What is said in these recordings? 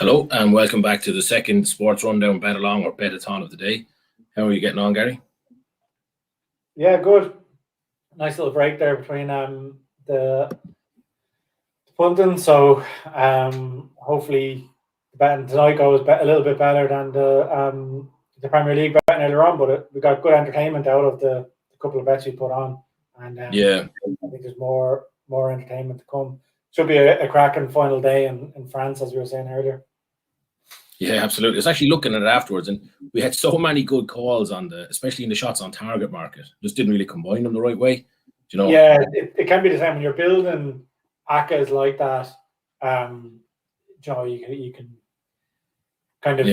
Hello and welcome back to the second Sports Rundown BetAlong or BetAthon of the day. How are you getting on, Gary? Yeah, good. Nice little break there between the punting. So hopefully the betting tonight goes a little bit better than the Premier League betting earlier on. But we got good entertainment out of the couple of bets we put on, and yeah, I think there's more entertainment to come. Should be a cracking final day in France, as we were saying earlier. Yeah, absolutely. I was actually looking at it afterwards, and we had so many good calls especially in the shots on target market. Just didn't really combine them the right way. Yeah, it can be the same when you're building ACCAs like that. You can kind of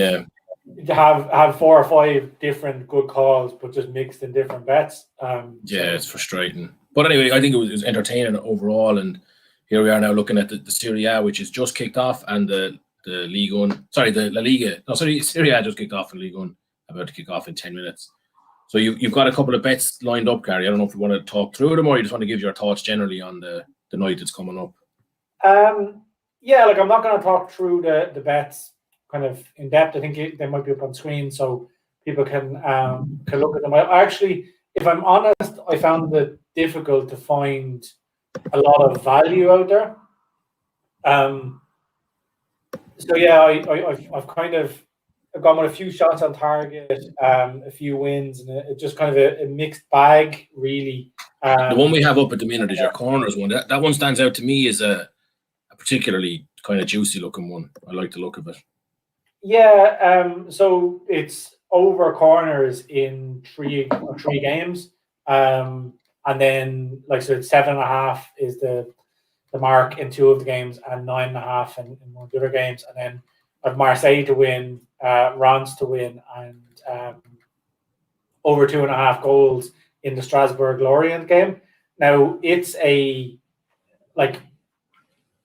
have 4 or 5 different good calls, but just mixed in different bets. It's frustrating. But anyway, I think it was entertaining overall, and here we are now looking at the SerieA, which is just kicked off, and the Ligue 1, the La Liga. No, sorry, SerieA just kicked off in Ligue 1, about to kick off in 10 minutes. So you've got a couple of bets lined up, Gary. I don't know if you want to talk through them or you just want to give your thoughts generally on the night that's coming up. I'm not going to talk through the bets kind of in depth. I think they might be up on screen so people can look at them. I actually, if I'm honest, I found it difficult to find a lot of value out there. I've gone with a few shots on target, a few wins, and it's just kind of a mixed bag, really. The one we have up at the minute is your corners one. That one stands out to me as a particularly kind of juicy looking one. I like the look of it. Yeah, so it's over corners in three games, and then it's 7.5 is the mark in 2 of the games, and 9.5 in one of the other games, and then I've Marseille to win, Reims to win, and over 2.5 goals in the Strasbourg-Lorient game. Now it's the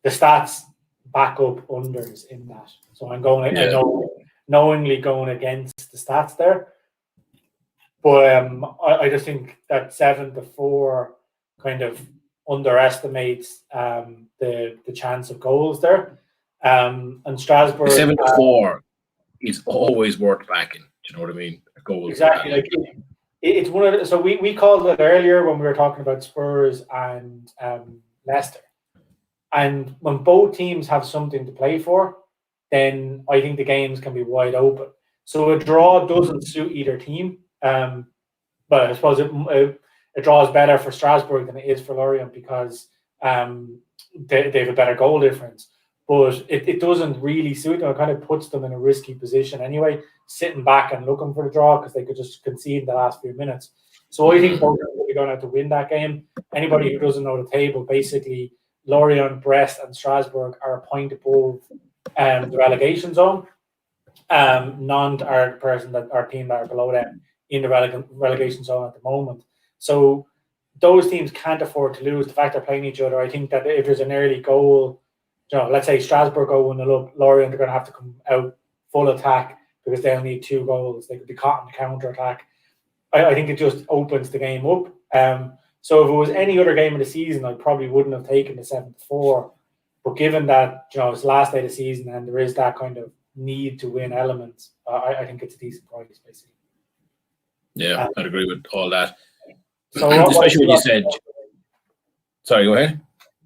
stats back up unders in that, so I'm going. I know knowingly going against the stats there, but I just think that 7-4 kind of underestimates the chance of goals there. And Strasbourg 7-4 is always worth backing. Do you know what I mean? Goals exactly. It's one of the, so we called it earlier when we were talking about Spurs and Leicester, and when both teams have something to play for, then I think the games can be wide open. So a draw doesn't suit either team, but I suppose a draw is better for Strasbourg than it is for Lorient because they have a better goal difference. But it doesn't really suit them. It kind of puts them in a risky position anyway, sitting back and looking for the draw because they could just concede in the last few minutes. So I think both are going to have to win that game. Anybody who doesn't know the table, basically Lorient, Brest and Strasbourg are a point above the relegation zone. Nantes are our team that are below them in the relegation zone at the moment. So those teams can't afford to lose. The fact they're playing each other, I think that if there's an early goal, let's say Strasbourg go 1-0 up, Lorient are going to have to come out full attack because they'll need 2 goals. They could be caught in the counter attack. I think it just opens the game up. So if it was any other game of the season, I probably wouldn't have taken the 7-4. But given that it's the last day of the season and there is that kind of need to win element, I think it's a decent price, basically. Yeah, I'd agree with all that. So especially when you said. Sorry, go ahead.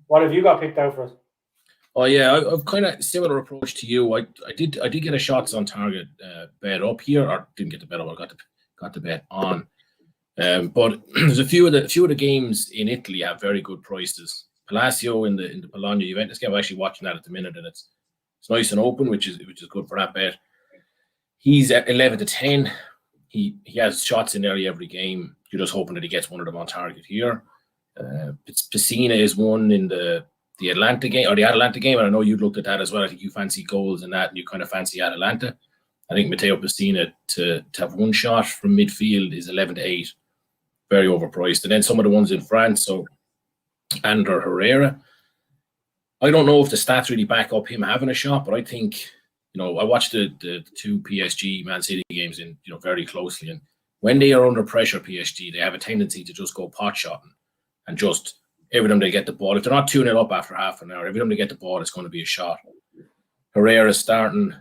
What have you got picked out for us? Oh yeah, I've kind of similar approach to you. I did get a shots on target bet up here, or didn't get the bet up. I got the bet on. But there's a few of the games in Italy have very good prices. Palacio in the Bologna Juventus game. I'm actually watching that at the minute, and it's nice and open, which is good for that bet. He's at 11-10. He has shots in nearly every game. You're just hoping that he gets one of them on target here. Piscina is one in the Atlanta game, or the Atalanta game, and I know you looked at that as well. I think you fancy goals in that, and you kind of fancy Atalanta. I think Matteo Piscina to have one shot from midfield is 11-8, very overpriced. And then some of the ones in France, so Ander Herrera. I don't know if the stats really back up him having a shot, but I think, I watched the 2 PSG Man City games in very closely, and when they are under pressure, PSG, they have a tendency to just go pot shotting and just every time they get the ball, if they're not 2-0 up after half an hour, every time they get the ball, it's going to be a shot. Herrera starting,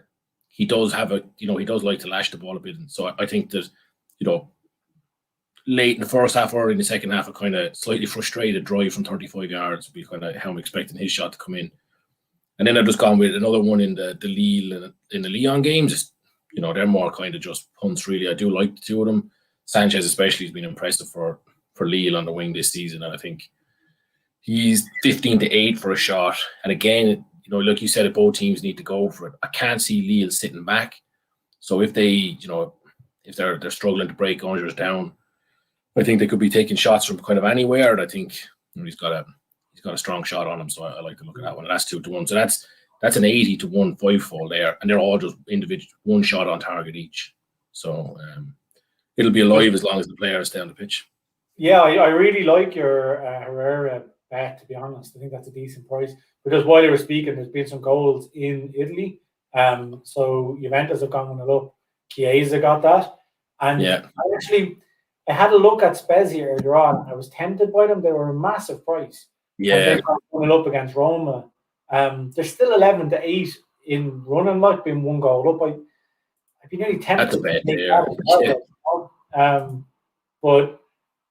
he does have he does like to lash the ball a bit. And so I think that, late in the first half or in the second half, a kind of slightly frustrated drive from 35 yards would be kind of how I'm expecting his shot to come in. And then I've just gone with another one in the Lille and in the Lyon games. They're more kind of just punts, really. I do like the two of them. Sanchez especially has been impressive for Lille on the wing this season, and I think he's 15-8 for a shot. And again, like you said, both teams need to go for it. I can't see Lille sitting back. So if they, if they're struggling to break Angers down, I think they could be taking shots from kind of anywhere. And I think he's got a strong shot on him. So I like to look at that one. And that's 2-1. So that's an 80-1 5-fold there, and they're all just individual one shot on target each. So it'll be alive as long as the players stay on the pitch. Yeah, I really like your Herrera bet, to be honest. I think that's a decent price, because while they were speaking, there's been some goals in Italy. So Juventus have gone 1-0 up. Chiesa got that. And I had a look at Spezia earlier on. I was tempted by them. They were a massive price. Yeah. They got 1-0 up against Roma. They're still 11-8 in running, like being 1 goal up. I'd be nearly tempted to take that. But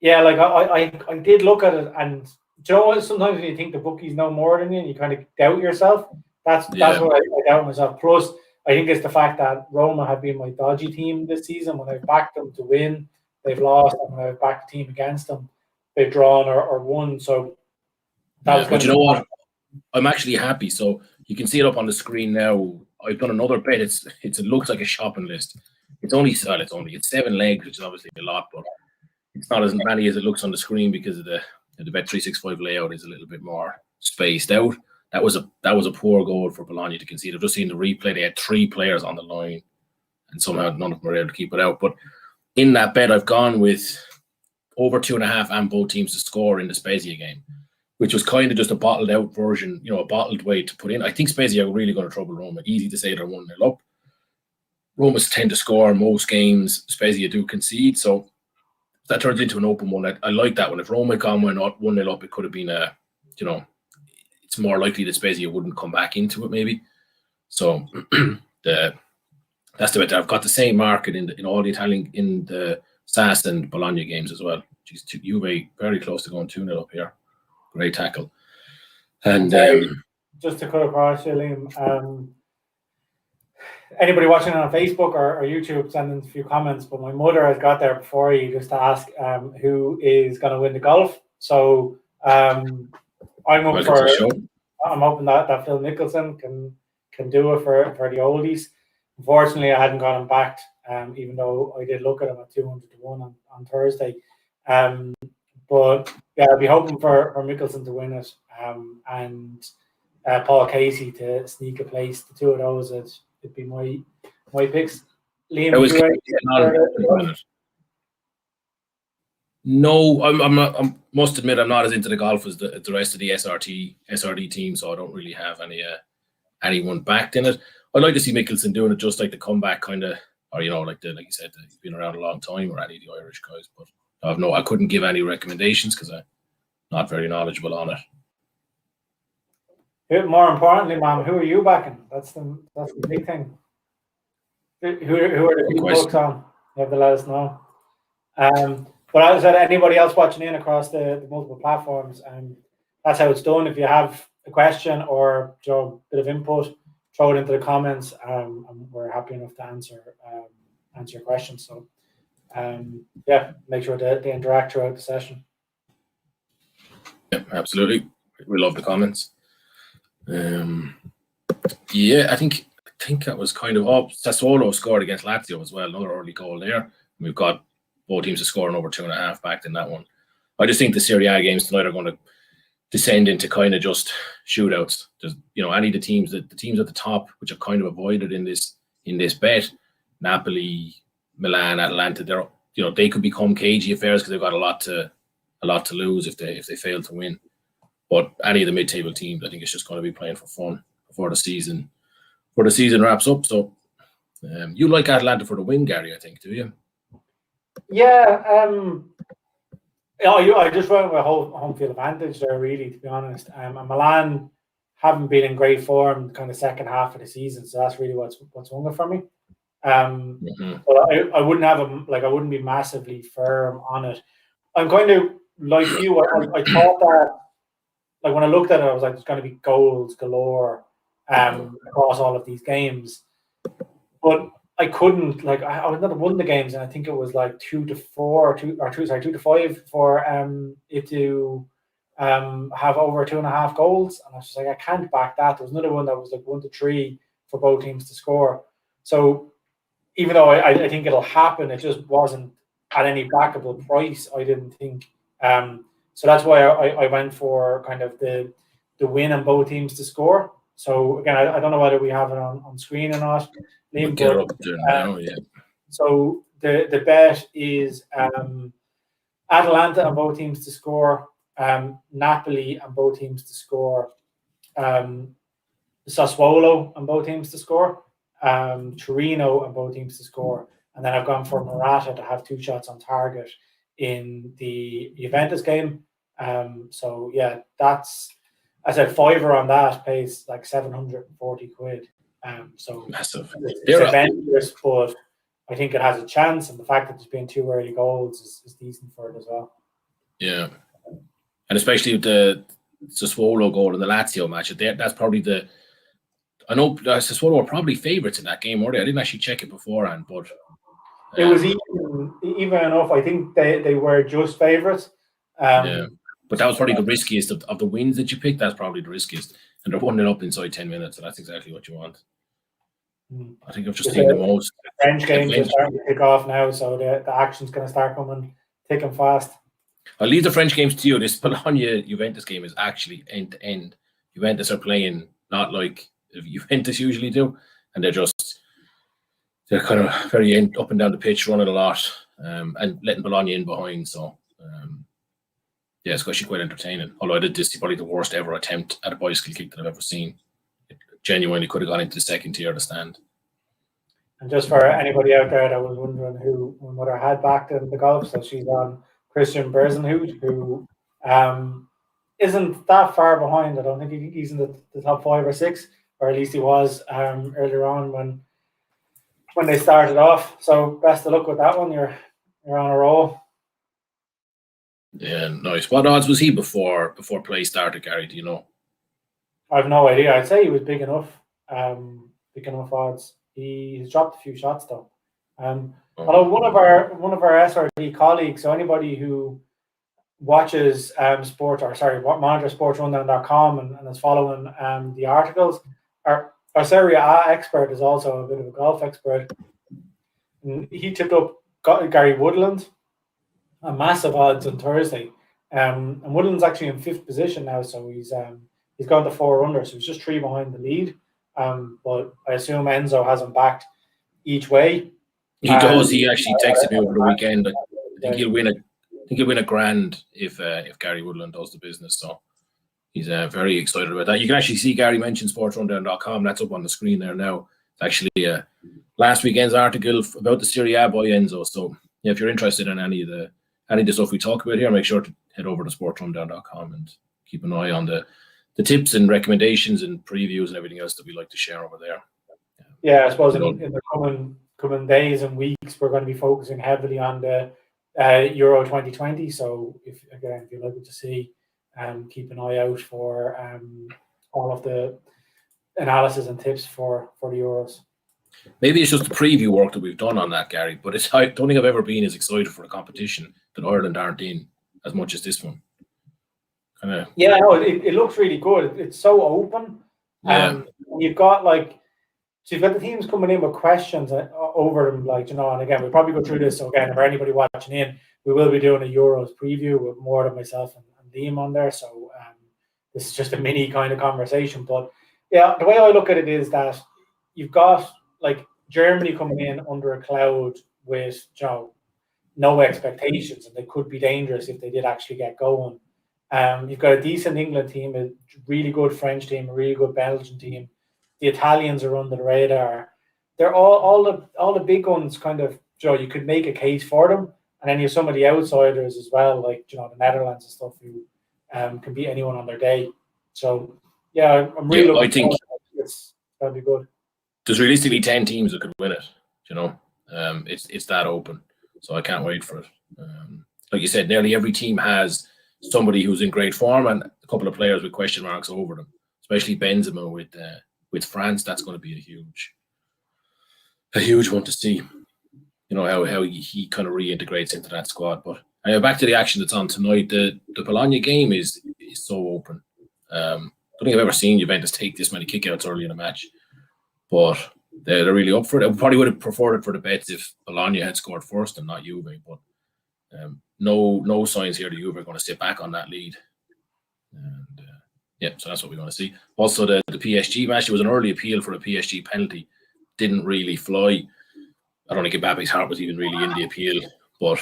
yeah, like I did look at it, and sometimes when you think the bookies know more than you, and you kind of doubt yourself. That's what I doubt myself. Plus, I think it's the fact that Roma have been my dodgy team this season. When I've backed them to win, they've lost, and when I've backed the team against them, they've drawn or won. So but you know what? I'm actually happy. So you can see it up on the screen now. I've done another bet. It looks like a shopping list. It's 7 legs, which is obviously a lot, but it's not as many as it looks on the screen because of the Bet365 layout is a little bit more spaced out. That was a poor goal for Bologna to concede. I've just seen the replay. They had 3 players on the line, and somehow none of them were able to keep it out. But in that bet, I've gone with over 2.5 and both teams to score in the Spezia game, which was kind of just a bottled out version, a bottled way to put in. I think Spezia are really going to trouble Roma. Easy to say they're 1-0 up. Roma's tend to score in most games. Spezia do concede. So that turns into an open one. I like that one. If Roma had gone 1-0 up, it could have been it's more likely that Spezia wouldn't come back into it maybe. So that's the bet. I've got the same market in all the Italian, in the SAS and Bologna games as well. Juve very close to going 2-0 up here. Great tackle. And just to cut across, Liam, anybody watching on Facebook or YouTube, send in a few comments. But my mother has got there before you just to ask who is going to win the golf. So I'm hoping that Phil Mickelson can do it for the oldies. Unfortunately, I hadn't got him backed, even though I did look at him at 200-1 on Thursday. But yeah, I'll be hoping for Mickelson to win it, and Paul Casey to sneak a place. The two of those it'd be my picks. Liam, no, I'm not. I must admit, I'm not as into the golf as the rest of the SRD team, so I don't really have anyone backed in it. I'd like to see Mickelson doing it, just like the comeback kind of, or like you said, he's been around a long time, or any of the Irish guys. But I couldn't give any recommendations because I'm not very knowledgeable on it. More importantly, Mom, who are you backing? That's the big thing. Who are the big books on? You have to let us know. But as I said, anybody else watching in across the multiple platforms, that's how it's done. If you have a question or a bit of input, throw it into the comments, and we're happy enough to answer your questions. So, make sure to interact throughout the session. Yeah, absolutely. We love the comments. I think that was kind of up. Sassuolo scored against Lazio as well. Another early goal there. We've got both teams are scoring over 2.5 backed in that one. I just think the SerieA games tonight are going to descend into kind of just shootouts. There's, any of the teams at the top, which I've kind of avoided in this bet, Napoli, Milan, Atalanta, they could become cagey affairs because they've got a lot to lose if they fail to win. But any of the mid-table teams, I think it's just going to be playing for fun before the season wraps up. So you like Atalanta for the win, Gary, I think, do you? Yeah. I just went with home field advantage there, really, to be honest. And Milan haven't been in great form kind of second half of the season. So that's really what's won it for me. But I wouldn't have I wouldn't be massively firm on it. I'm kind of like you. I thought that, like, when I looked at it, I was like, there's going to be goals galore across all of these games. But I couldn't, like, I would not have won the games, and I think it was like 2-5 for it to have over 2.5 goals. And I was just like, I can't back that. There was another one that was like 1-3 for both teams to score. So even though I think it'll happen, it just wasn't at any backable price, I didn't think. So that's why I went for kind of the win on both teams to score. So again, I don't know whether we have it on screen or not. We'll get it up there now, yeah. So the bet is Atalanta on both teams to score, Napoli on both teams to score, Sassuolo on both teams to score, Torino on both teams to score, and then I've gone for Morata to have 2 shots on target in the Juventus game. So yeah, that's, I said, fiver on that pays like 740 quid. So massive. It's adventurous, but I think it has a chance, and the fact that there's been 2 early goals is decent for it as well. Yeah, and especially with the Sassuolo goal in the Lazio match, that's probably I know Sassuolo were probably favourites in that game, weren't they? I didn't actually check it beforehand, but it was even enough. I think they were just favourites. Yeah, but that was probably the riskiest of the wins that you picked. That's probably the riskiest, and they're 1-0 up inside 10 minutes, so that's exactly what you want. I think I've just seen the most. French games are starting to kick off now, so the action's going to start coming thick and fast. I'll leave the French games to you. This Bologna-Juventus game is actually end-to-end. Juventus are playing not like Juventus usually do, and they're kind of very up and down the pitch, running a lot, and letting Bologna in behind. So, yeah, it's actually quite entertaining. Although I did this, probably the worst ever attempt at a bicycle kick that I've ever seen. It genuinely could have gone into the second tier of the stand. And just for anybody out there that was wondering who my mother had backed in the golf, so she's on Christian Berzenhout, who isn't that far behind. I don't think he's in the top 5 or 6, or at least he was earlier on when they started off. So best of luck with that one. You're on a roll. Yeah, nice. What odds was he before play started, Gary? Do you know? I have no idea. I'd say he was big enough. Big enough odds. He's dropped a few shots though. Although one of our SRD colleagues, so anybody who watches monitors SportsRundown.com and is following the articles, our SerieA expert is also a bit of a golf expert. And he tipped up Gary Woodland a massive odds on Thursday. And Woodland's actually in 5th position now, so he's gone to 4 under, so he's just 3 behind the lead. But I assume Enzo has him backed each way. He does. He actually texted me over the weekend. I think he'll win a grand if Gary Woodland does the business. So he's very excited about that. You can actually see Gary mention SportsRundown.com. That's up on the screen there now. It's actually last weekend's article about the SerieA by Enzo. So yeah, if you're interested in any of the stuff we talk about here, make sure to head over to SportsRundown.com and keep an eye on the tips and recommendations and previews and everything else that we like to share over there. Yeah, I suppose in the coming days and weeks, we're going to be focusing heavily on the Euro 2020. So if you'd like to see, keep an eye out for all of the analysis and tips for the Euros. Maybe it's just the preview work that we've done on that, Gary, but I don't think I've ever been as excited for a competition that Ireland aren't in as much as this one. Yeah, no, it looks really good. It's so open. Yeah. You've got the teams coming in with questions over them, and again, we'll probably go through this. So again, for anybody watching in, we will be doing a Euros preview with more than myself and Liam on there. So this is just a mini kind of conversation. But yeah, the way I look at it is that you've got Germany coming in under a cloud with no expectations, and they could be dangerous if they did actually get going. You've got a decent England team, a really good French team, a really good Belgian team. The Italians are under the radar. They're all the big ones. Kind of, you could make a case for them, and then you have some of the outsiders as well, like the Netherlands and stuff, who can beat anyone on their day. So Yeah, I'm really I think it's going to be good. There's realistically 10 teams that could win it. It's that open, so I can't wait for it. Like you said, nearly every team has somebody who's in great form and a couple of players with question marks over them, especially Benzema with France. That's going to be a huge one to see. How he kind of reintegrates into that squad. But back to the action that's on tonight. The Bologna game is so open. I don't think I've ever seen Juventus take this many kickouts early in a match, but they're really up for it. I probably would have preferred it for the bets if Bologna had scored first and not Juve, but no signs here that Juve are going to sit back on that lead. And so that's what we're going to see. Also, the PSG match, there was an early appeal for a PSG penalty. Didn't really fly. I don't think Mbappe's heart was even really in the appeal, but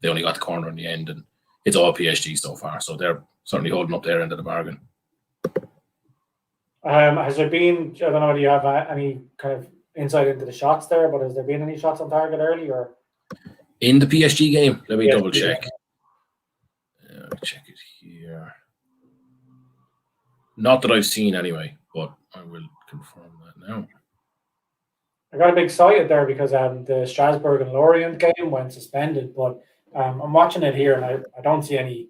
they only got the corner in the end, and it's all PSG so far, so they're certainly holding up their end of the bargain. Has there been, I don't know whether you have any kind of insight into the shots there, but has there been any shots on target early? Or in the PSG game? Let me double check. I'll check it here. Not that I've seen anyway, but I will confirm that now. I got a bit excited there because the Strasbourg and Lorient game went suspended, but I'm watching it here and I don't see any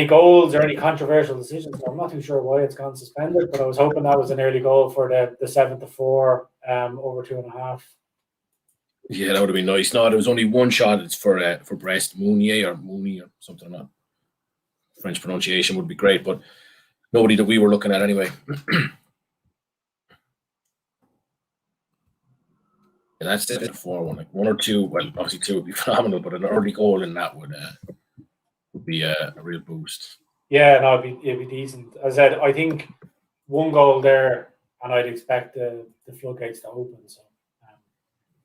goals or any controversial decisions. So I'm not too sure why it's gone suspended, but I was hoping that was an early goal for the 7-4 over 2.5. Yeah, that would have been nice. No, there was only one shot. It's for Brest, Mounier or something like that. French pronunciation would be great, but nobody that we were looking at anyway. And that's the 4-1. Like one or two, well, obviously two would be phenomenal, but an early goal in that would be a real boost. Yeah, no, it'd be decent. As I said, I think one goal there, and I'd expect the floodgates to open. So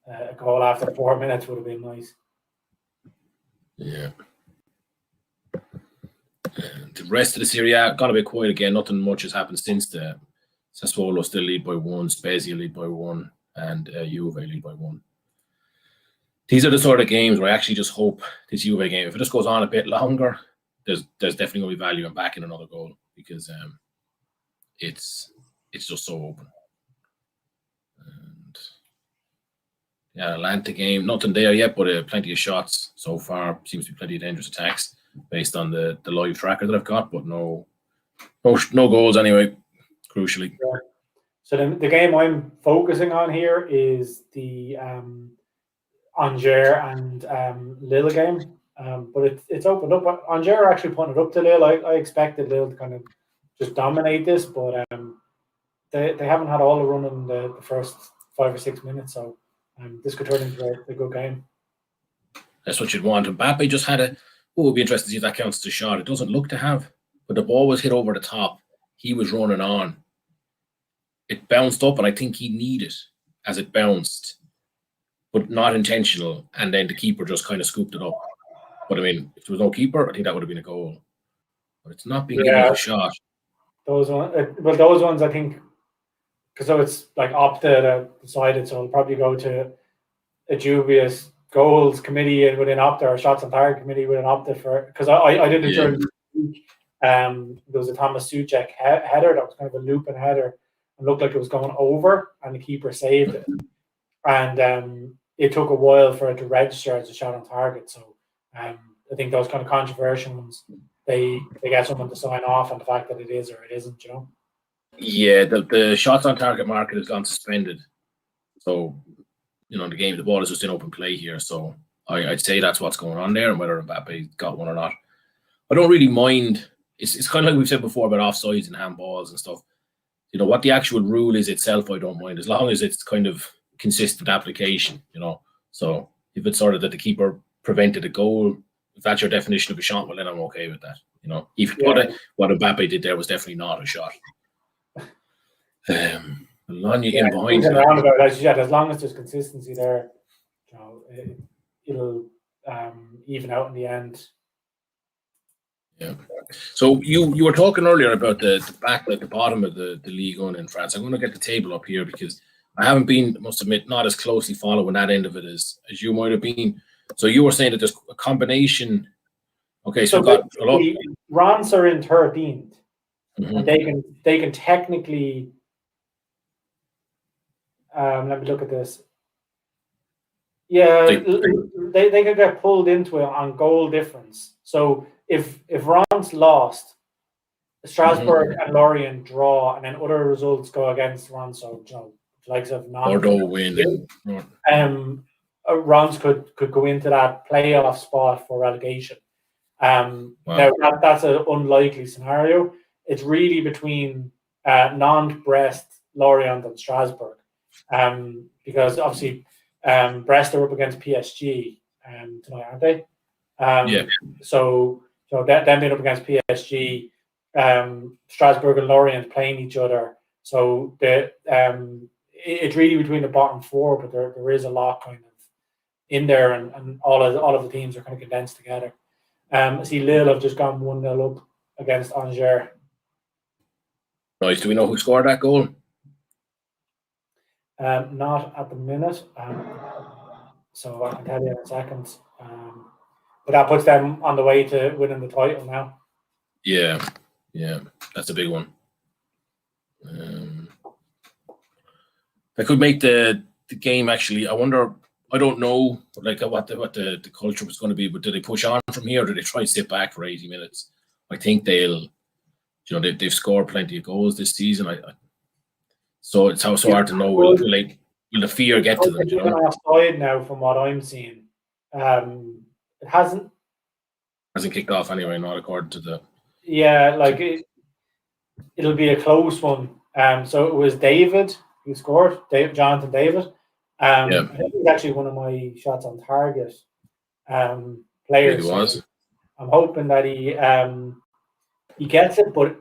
a goal after 4 minutes would have been nice. Yeah. And the rest of the SerieA got a bit quiet again. Nothing much has happened since the Sassuolo still lead by 1, Spezia lead by 1, and Juve lead by 1. These are the sort of games where I actually just hope this Juve game, if it just goes on a bit longer, there's definitely going to be value in backing another goal because it's just so open. And Atlanta game, nothing there yet, but plenty of shots so far. Seems to be plenty of dangerous attacks based on the live tracker that I've got, but no goals anyway, crucially. Yeah. So the game I'm focusing on here is the Angers and Lille game, but it's opened up. Angers are actually putting it up to Lille. I expected Lille to kind of just dominate this, but they haven't had all the run in the first 5 or 6 minutes, so this could turn into a good game. That's what you'd want. Mbappe just had it would be interesting to see if that counts as a shot. It doesn't look to have, but the ball was hit over the top. He was running on. It bounced up, and I think he kneed it as it bounced, but not intentional. And then the keeper just kind of scooped it up. But I mean, if there was no keeper, I think that would have been a goal. But it's not being given a shot. Those ones, I think, because it's like Opta decided, so it'll probably go to a dubious goals committee within Opta or shots on target committee within Opta for, because I did it during the week. There was a Thomas Souček header that was kind of a looping header. It looked like it was going over, and the keeper saved it. And it took a while for it to register as a shot on target. So I think those kind of controversial ones, they get someone to sign off on the fact that it is or it isn't, you know? Yeah, the shots on target market has gone suspended. So, the game, the ball is just in open play here. So I'd say that's what's going on there, and whether Mbappe got one or not. I don't really mind. It's kind of like we've said before about offsides and handballs and stuff. What the actual rule is itself, I don't mind, as long as it's kind of consistent application, So if it's sort of that the keeper prevented a goal, if that's your definition of a shot, well, then I'm okay with that, What Mbappe did there was definitely not a shot. Bologna in behind. As long as there's consistency there, it'll even out in the end. Yeah. So you were talking earlier about the back at the bottom of the Ligue 1 in France. I'm going to get the table up here because I haven't been, must admit, not as closely following that end of it as you might have been. So you were saying that there's a combination. Okay, so we've got a lot. Reims are in 13th. and they can technically. Let me look at this. Yeah, they could get pulled into it on goal difference. So if Reims lost, Strasbourg and Lorient draw, and then other results go against Reims. So likes of Bordeaux win. Reims could go into that playoff spot for relegation. Wow. Now that's an unlikely scenario. It's really between Nantes, Brest, Lorient, and Strasbourg, because obviously Brest are up against PSG tonight, aren't they? So them being up against PSG, Strasbourg and Lorient playing each other. So it's really between the bottom four, but there is a lot kind of in there, and all of the teams are kind of condensed together. I see Lille have just gone 1-0 up against Angers. Nice. Do we know who scored that goal? Not at the minute. So I can tell you in a second. But that puts them on the way to winning the title now. Yeah, that's a big one. That could make the game actually. I wonder. I don't know, like what the culture was going to be, but do they push on from here, or do they try and sit back for 80 minutes? I think they'll. They've scored plenty of goals this season. So it's so hard to know. Will the fear get to them? Offside now, from what I'm seeing, it hasn't kicked off anyway. Not according to the. Yeah, it'll be a close one. So it was David who scored. Jonathan David. I think he's actually one of my shots on target players. He was. So I'm hoping that he gets it, but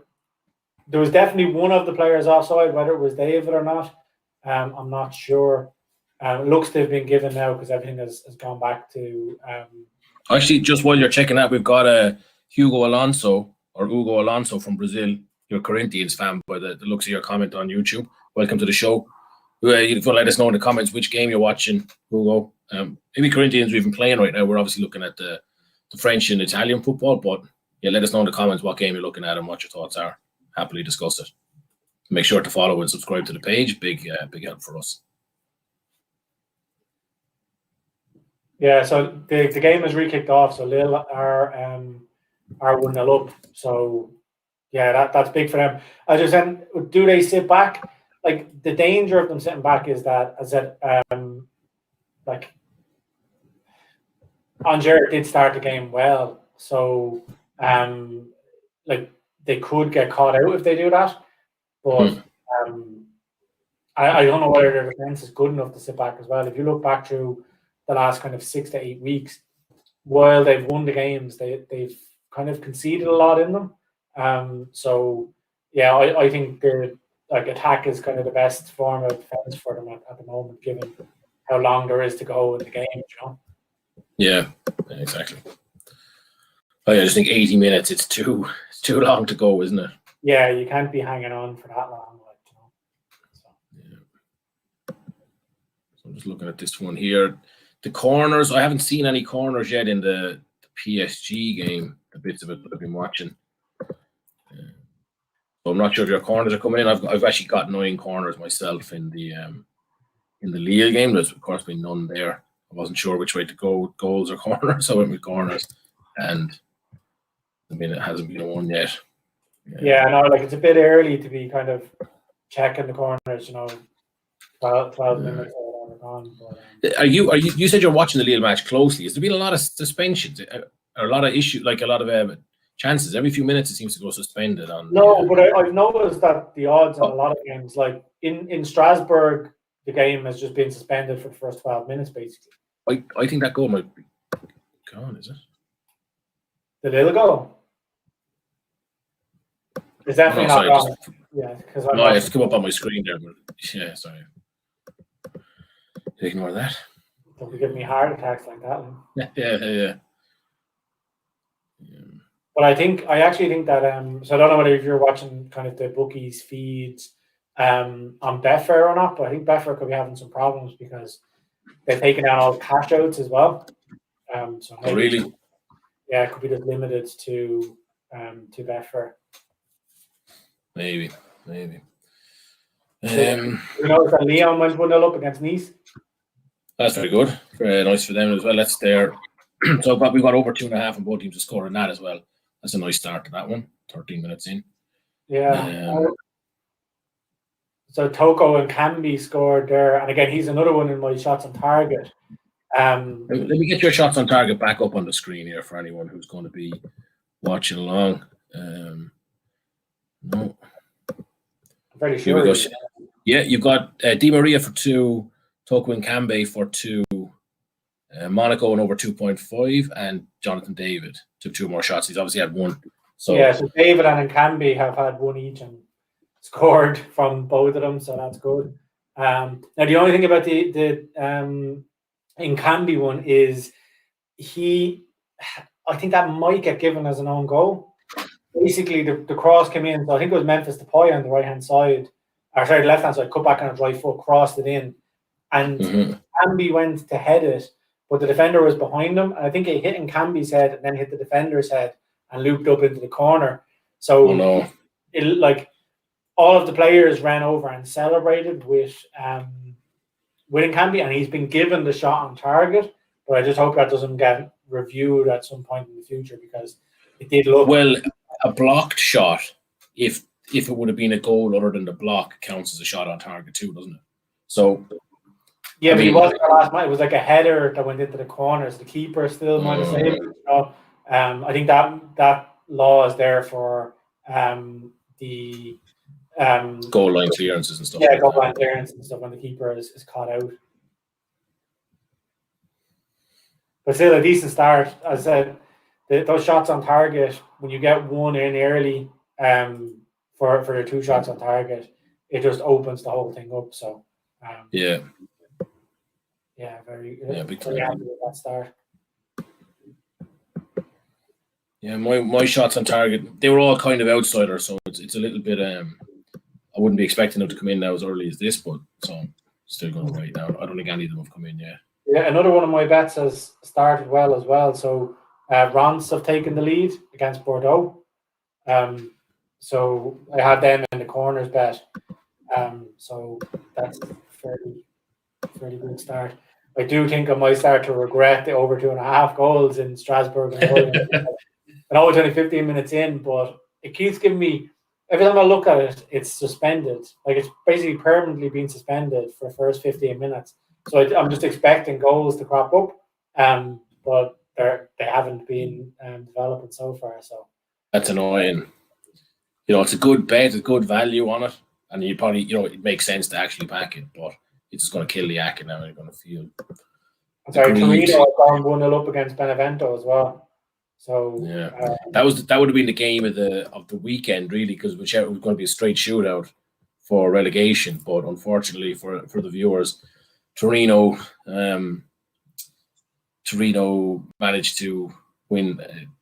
there was definitely one of the players offside, whether it was David or not. I'm not sure. It looks to have been given now because everything has gone back to. Actually, just while you're checking that, we've got Hugo Alonso from Brazil. You're a Corinthians fan by the looks of your comment on YouTube. Welcome to the show. You can let us know in the comments which game you're watching, Hugo. Maybe Corinthians are even playing right now. We're obviously looking at the French and Italian football, but yeah, let us know in the comments what game you're looking at and what your thoughts are. Happily discuss it. Make sure to follow and subscribe to the page. Big help for us. Yeah, so the game is re-kicked off. So Lille are 1-0 up. So yeah, that's big for them. I just said, do they sit back? Like, the danger of them sitting back is that, as I said, like Angers did start the game well, so like they could get caught out if they do that. But I don't know whether their defense is good enough to sit back as well. If you look back through the last kind of 6 to 8 weeks, while they've won the games, they've kind of conceded a lot in them. So yeah, I think the attack is kind of the best form of defense for them at the moment, given how long there is to go in the game. Yeah, exactly. I just think 80 minutes. It's too long to go, isn't it? Yeah, you can't be hanging on for that long. So I'm just looking at this one here. The corners. I haven't seen any corners yet in the PSG game. The bits of it that I've been watching. So I'm not sure if your corners are coming in. I've actually got 9 corners myself in the Liga game. There's of course been none there. I wasn't sure which way to go, goals or corners. So I went with corners, and it hasn't been a one yet. Yeah, no, it's a bit early to be kind of checking the corners. 12 minutes or whatever on. But, you said you're watching the Lille match closely. Has there been a lot of suspensions or a lot of issues, like a lot of chances? Every few minutes it seems to go suspended on. No, but I've noticed that the odds on a lot of games, like in Strasbourg, the game has just been suspended for the first 12 minutes, basically. I think that goal might be gone, is it? The Lille goal? It's definitely not gone. Yeah, because I have to come up on my screen there. But yeah, sorry. Ignore that. Don't be giving me heart attacks like that. Yeah. But I actually think that so I don't know whether if you're watching kind of the bookies feeds on Betfair or not, but I think Betfair could be having some problems because they're taking down all cash outs as well. So maybe, really? Yeah, it could be just limited to Betfair. Maybe. You know that Leon went 1-0 up against Nice. That's very good. Very nice for them as well. That's their. So we got over 2.5 and both teams to score in that as well. That's a nice start to that one. 13 minutes in. Yeah. So Toko and Camby scored there, and again, he's another one in my shots on target. Let me get your shots on target back up on the screen here for anyone who's going to be watching along. No. I'm very sure. Here we go. Yeah, you've got Di Maria for 2, Toko and Camby for 2, Monaco and over 2.5, and Jonathan David took 2 more shots. He's obviously had 1. So David and Camby have had 1 each and scored from both of them, so that's good. Now the only thing about the Camby one is I think that might get given as an own goal. Basically, the cross came in, so I think it was Memphis Depay on the right-hand side, the left-hand side, cut back on his right foot, crossed it in, and Camby went to head it, but the defender was behind him, and I think it hit in Camby's head and then hit the defender's head and looped up into the corner. So all of the players ran over and celebrated with Camby, and he's been given the shot on target, but I just hope that doesn't get reviewed at some point in the future, because it did look... Well, a blocked shot, if it would have been a goal other than the block, counts as a shot on target too, doesn't it? So... Yeah, but he wasn't the last night. It was like a header that went into the corners. The keeper still might have saved it. So, I think that law is there for the goal line clearances and stuff. Yeah, goal line clearance and stuff when the keeper is caught out. But still a decent start. As I said, those shots on target, when you get 1 in early for your 2 shots on target, it just opens the whole thing up. So very happy with that start. Yeah, my shots on target, they were all kind of outsiders, so it's a little bit. I wouldn't be expecting them to come in now as early as this, but so I'm still going to write down. I don't think any of them have come in yet. Yeah, another one of my bets has started well as well. So Rons have taken the lead against Bordeaux. So I had them in the corners bet. So that's fairly good start. I do think I might start to regret the over 2.5 goals in Strasbourg. I know it's only 15 minutes in, but it keeps giving me, every time I look at it, it's suspended. Like, it's basically permanently being suspended for the first 15 minutes. So I'm just expecting goals to crop up, but they haven't been developing so far. So that's annoying. It's a good bet, a good value on it, and you probably, it makes sense to actually back it, but it's just going to kill the act now. You're going to feel. I'm sorry, Torino have gone 1-0 up against Benevento as well. So that would have been the game of the weekend, really, because it was going to be a straight shootout for relegation. But unfortunately for the viewers, Torino managed to win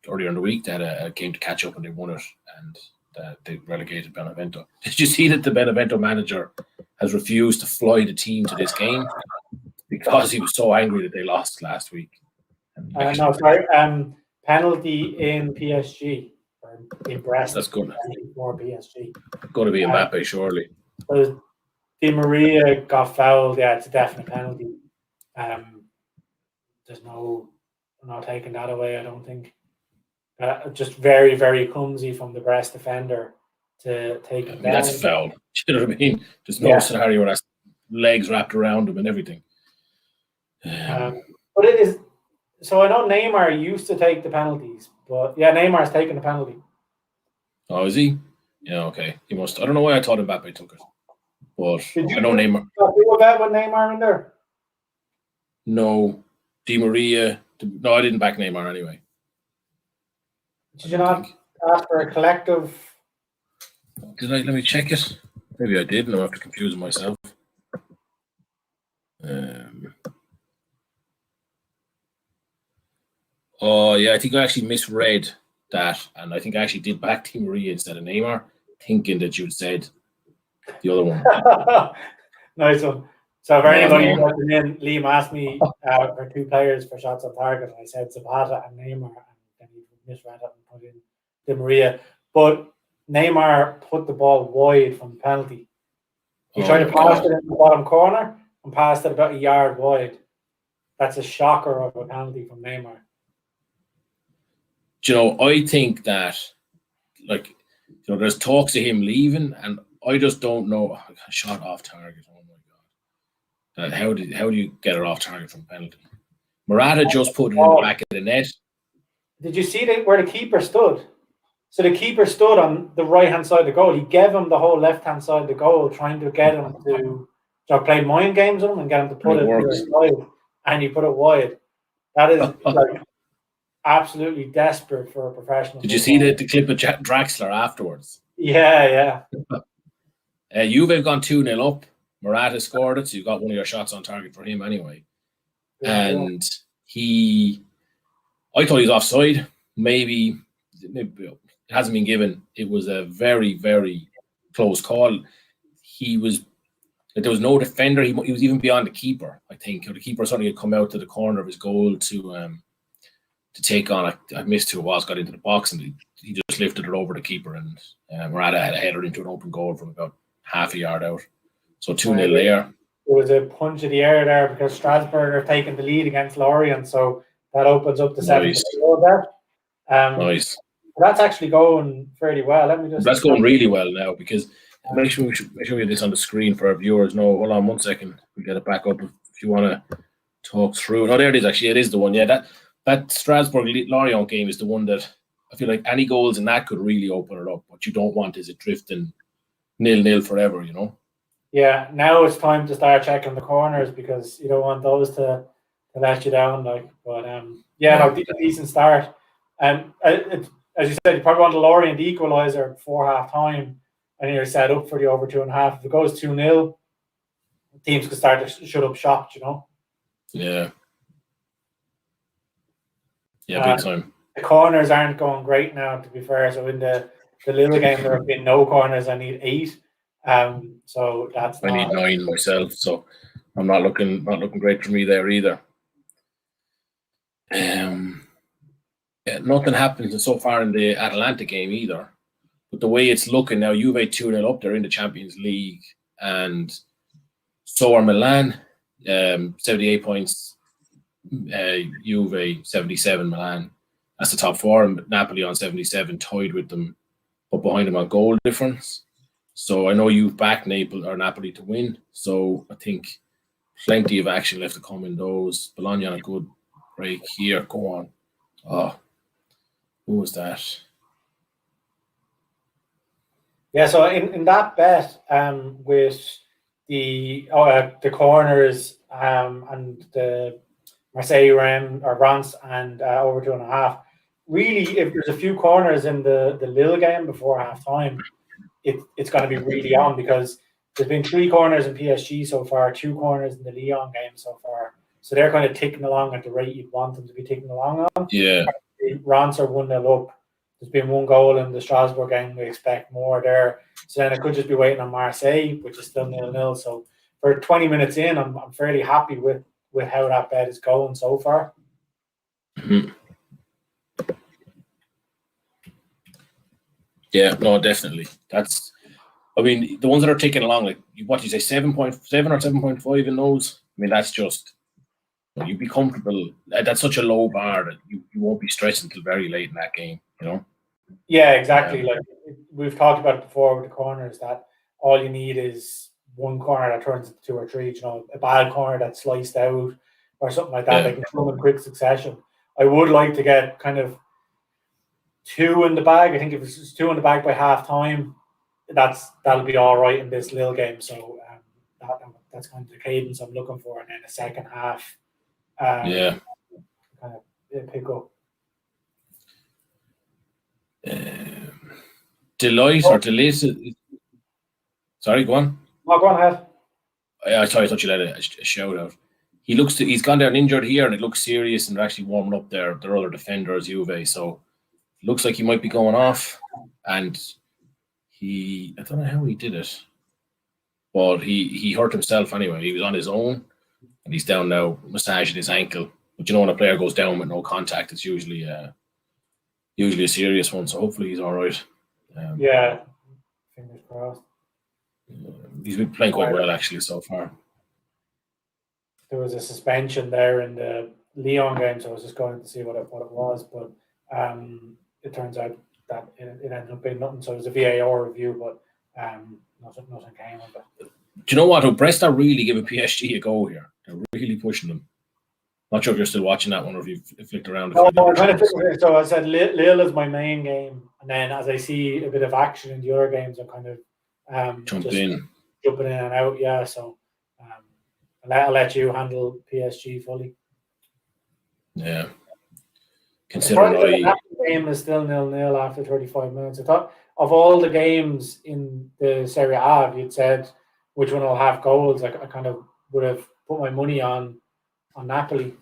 earlier in the week. They had a game to catch up and they won it, and they relegated Benevento. Did you see that the Benevento manager has refused to fly the team to this game because he was so angry that they lost last week? Penalty in PSG or in Brest. That's good. More PSG. Going to be Mbappe, surely. So Di Maria got fouled. Yeah, it's a definite penalty. There's no taking that away, I don't think. Just very, very clumsy from the Brest defender to take him down. That's a foul. You know what I mean? There's no scenario where that's legs wrapped around him and everything. But it is. So I know Neymar used to take the penalties, but Neymar's taking the penalty. Oh, is he? Yeah, okay. He must. I don't know why I thought Mbappe took it, but I know Neymar. Did you bet with Neymar in there? No, Di Maria. No, I didn't back Neymar anyway. Did you not ask for a collective? Did I? Let me check it. Maybe I did, and I'm after confusing myself. Oh, yeah, I think I actually misread that, and I think I actually did back Di Maria instead of Neymar, thinking that you'd said the other one. Nice one. So for anybody watching in, Liam asked me for 2 players for shots on target, and I said Zapata and Neymar, and then he misread it and put in Di Maria. But Neymar put the ball wide from the penalty. He Oh tried my to pass God. it in the bottom corner and passed it about a yard wide. That's a shocker of a penalty from Neymar. Do you know, I think that, like, you know, there's talks of him leaving, and I just don't know. Shot off target. Oh my God. How do you get it off target from penalty? Morata just put it in the back of the net. Did you see where the keeper stood? So the keeper stood on the right-hand side of the goal. He gave him the whole left-hand side of the goal, trying to get him to play mind games with him and get him to put it to the side, and he put it wide. That is like absolutely desperate for a professional. Did you see the clip of Draxler afterwards? Yeah. Juve have gone 2-0 up. Morata scored it, so you got one of your shots on target for him anyway. And I thought he was offside. Maybe it hasn't been given. It was a very, very close call. There was no defender. He was even beyond the keeper, I think. The keeper suddenly had come out to the corner of his goal to take on. I missed who it was. Got into the box and he just lifted it over the keeper, and Morata had a header into an open goal from about half a yard out. So 2-0 there. It was a punch of the air there because Strasbourg are taking the lead against Lorient, so that opens up the 7-0 there. Nice. That's actually going fairly well. That's going really well now, because make sure we get this on the screen for our viewers. No, hold on 1 second. We get it back up if you want to talk through it. Oh, there it is. Actually, it is the one. Yeah, that Strasbourg Lorient game is the one that I feel like any goals in that could really open it up. What you don't want is it drifting 0-0 forever, you know. Yeah, now it's time to start checking the corners because you don't want those to let you down. Decent start. And as you said, you probably want the Lorient equaliser before half time, and you're set up for the over 2.5. If it goes 2-0, teams can start to shut up shop, you know. Yeah, big time. The corners aren't going great now, to be fair. So in the Lille game, there have been no corners. I need 8. So that's I need 9 myself, so I'm not looking great for me there either. Nothing happened so far in the Atalanta game either. But the way it's looking now, Juve 2-0 up, they're in the Champions League, and so are Milan, 78 points. Juve 77, Milan. That's the top 4. And Napoli on 77, tied with them, but behind them on goal difference. So I know you've backed Napoli to win. So I think plenty of action left to come in those. Bologna on a good break here. Go on. Oh, who was that? Yeah, so in that bet, with the corners and the Marseille Reims and over 2.5, really, if there's a few corners in the Lille game before half time, it's going to be really on, because there's been 3 corners in PSG so far, 2 corners in the Lyon game so far. So they're kind of ticking along at the rate you'd want them to be ticking along on. Yeah. Reims are 1-0 up. There's been 1 goal in the Strasbourg game. We expect more there. So then it could just be waiting on Marseille, which is still 0-0. So for 20 minutes in, I'm fairly happy with how that bet is going so far. Mm-hmm. Yeah, no, definitely. I mean, the ones that are ticking along, like, what do you say, 7.7 or 7.5 in those? I mean, that's just, you'd be comfortable. That's such a low bar that you won't be stressing until very late in that game, you know? Yeah, exactly. Like we've talked about it before with the corners, that all you need is 1 corner that turns into 2 or 3, you know, a bad corner that's sliced out or something like that. They can come in quick succession. I would like to get kind of 2 in the bag. I think if it's 2 in the bag by half time, that'll be all right in this Lille game. So that's kind of the cadence I'm looking for, and then the second half, kind of pick up. Delight. Sorry, go on. No, go on ahead. I thought you let a shout out. He's gone down injured here, and it looks serious, and they're actually warming up their other defenders, Juve. So it looks like he might be going off, and I don't know how he did it, but he hurt himself anyway. He was on his own, and he's down now, massaging his ankle. But you know, when a player goes down with no contact, it's usually a serious one. So hopefully he's all right. Yeah, fingers crossed. He's been playing quite well actually so far. There was a suspension there in the Lyon game, so I was just going to see what it was, but it turns out that it ended up being nothing. So it was a VAR review, but nothing came of it. Do you know what? Brest are really giving PSG a go here. They're really pushing them. Not sure if you're still watching that one or if you've flicked around. So I said Lille is my main game, and then as I see a bit of action in the other games, I'm kind of jumping in and out. Yeah, so I'll let you handle PSG fully. Yeah. Considering the game is still 0-0 after 35 minutes. I thought of all the games in the Serie A, if you'd said which one will have goals, I kind of would have put my money on Napoli.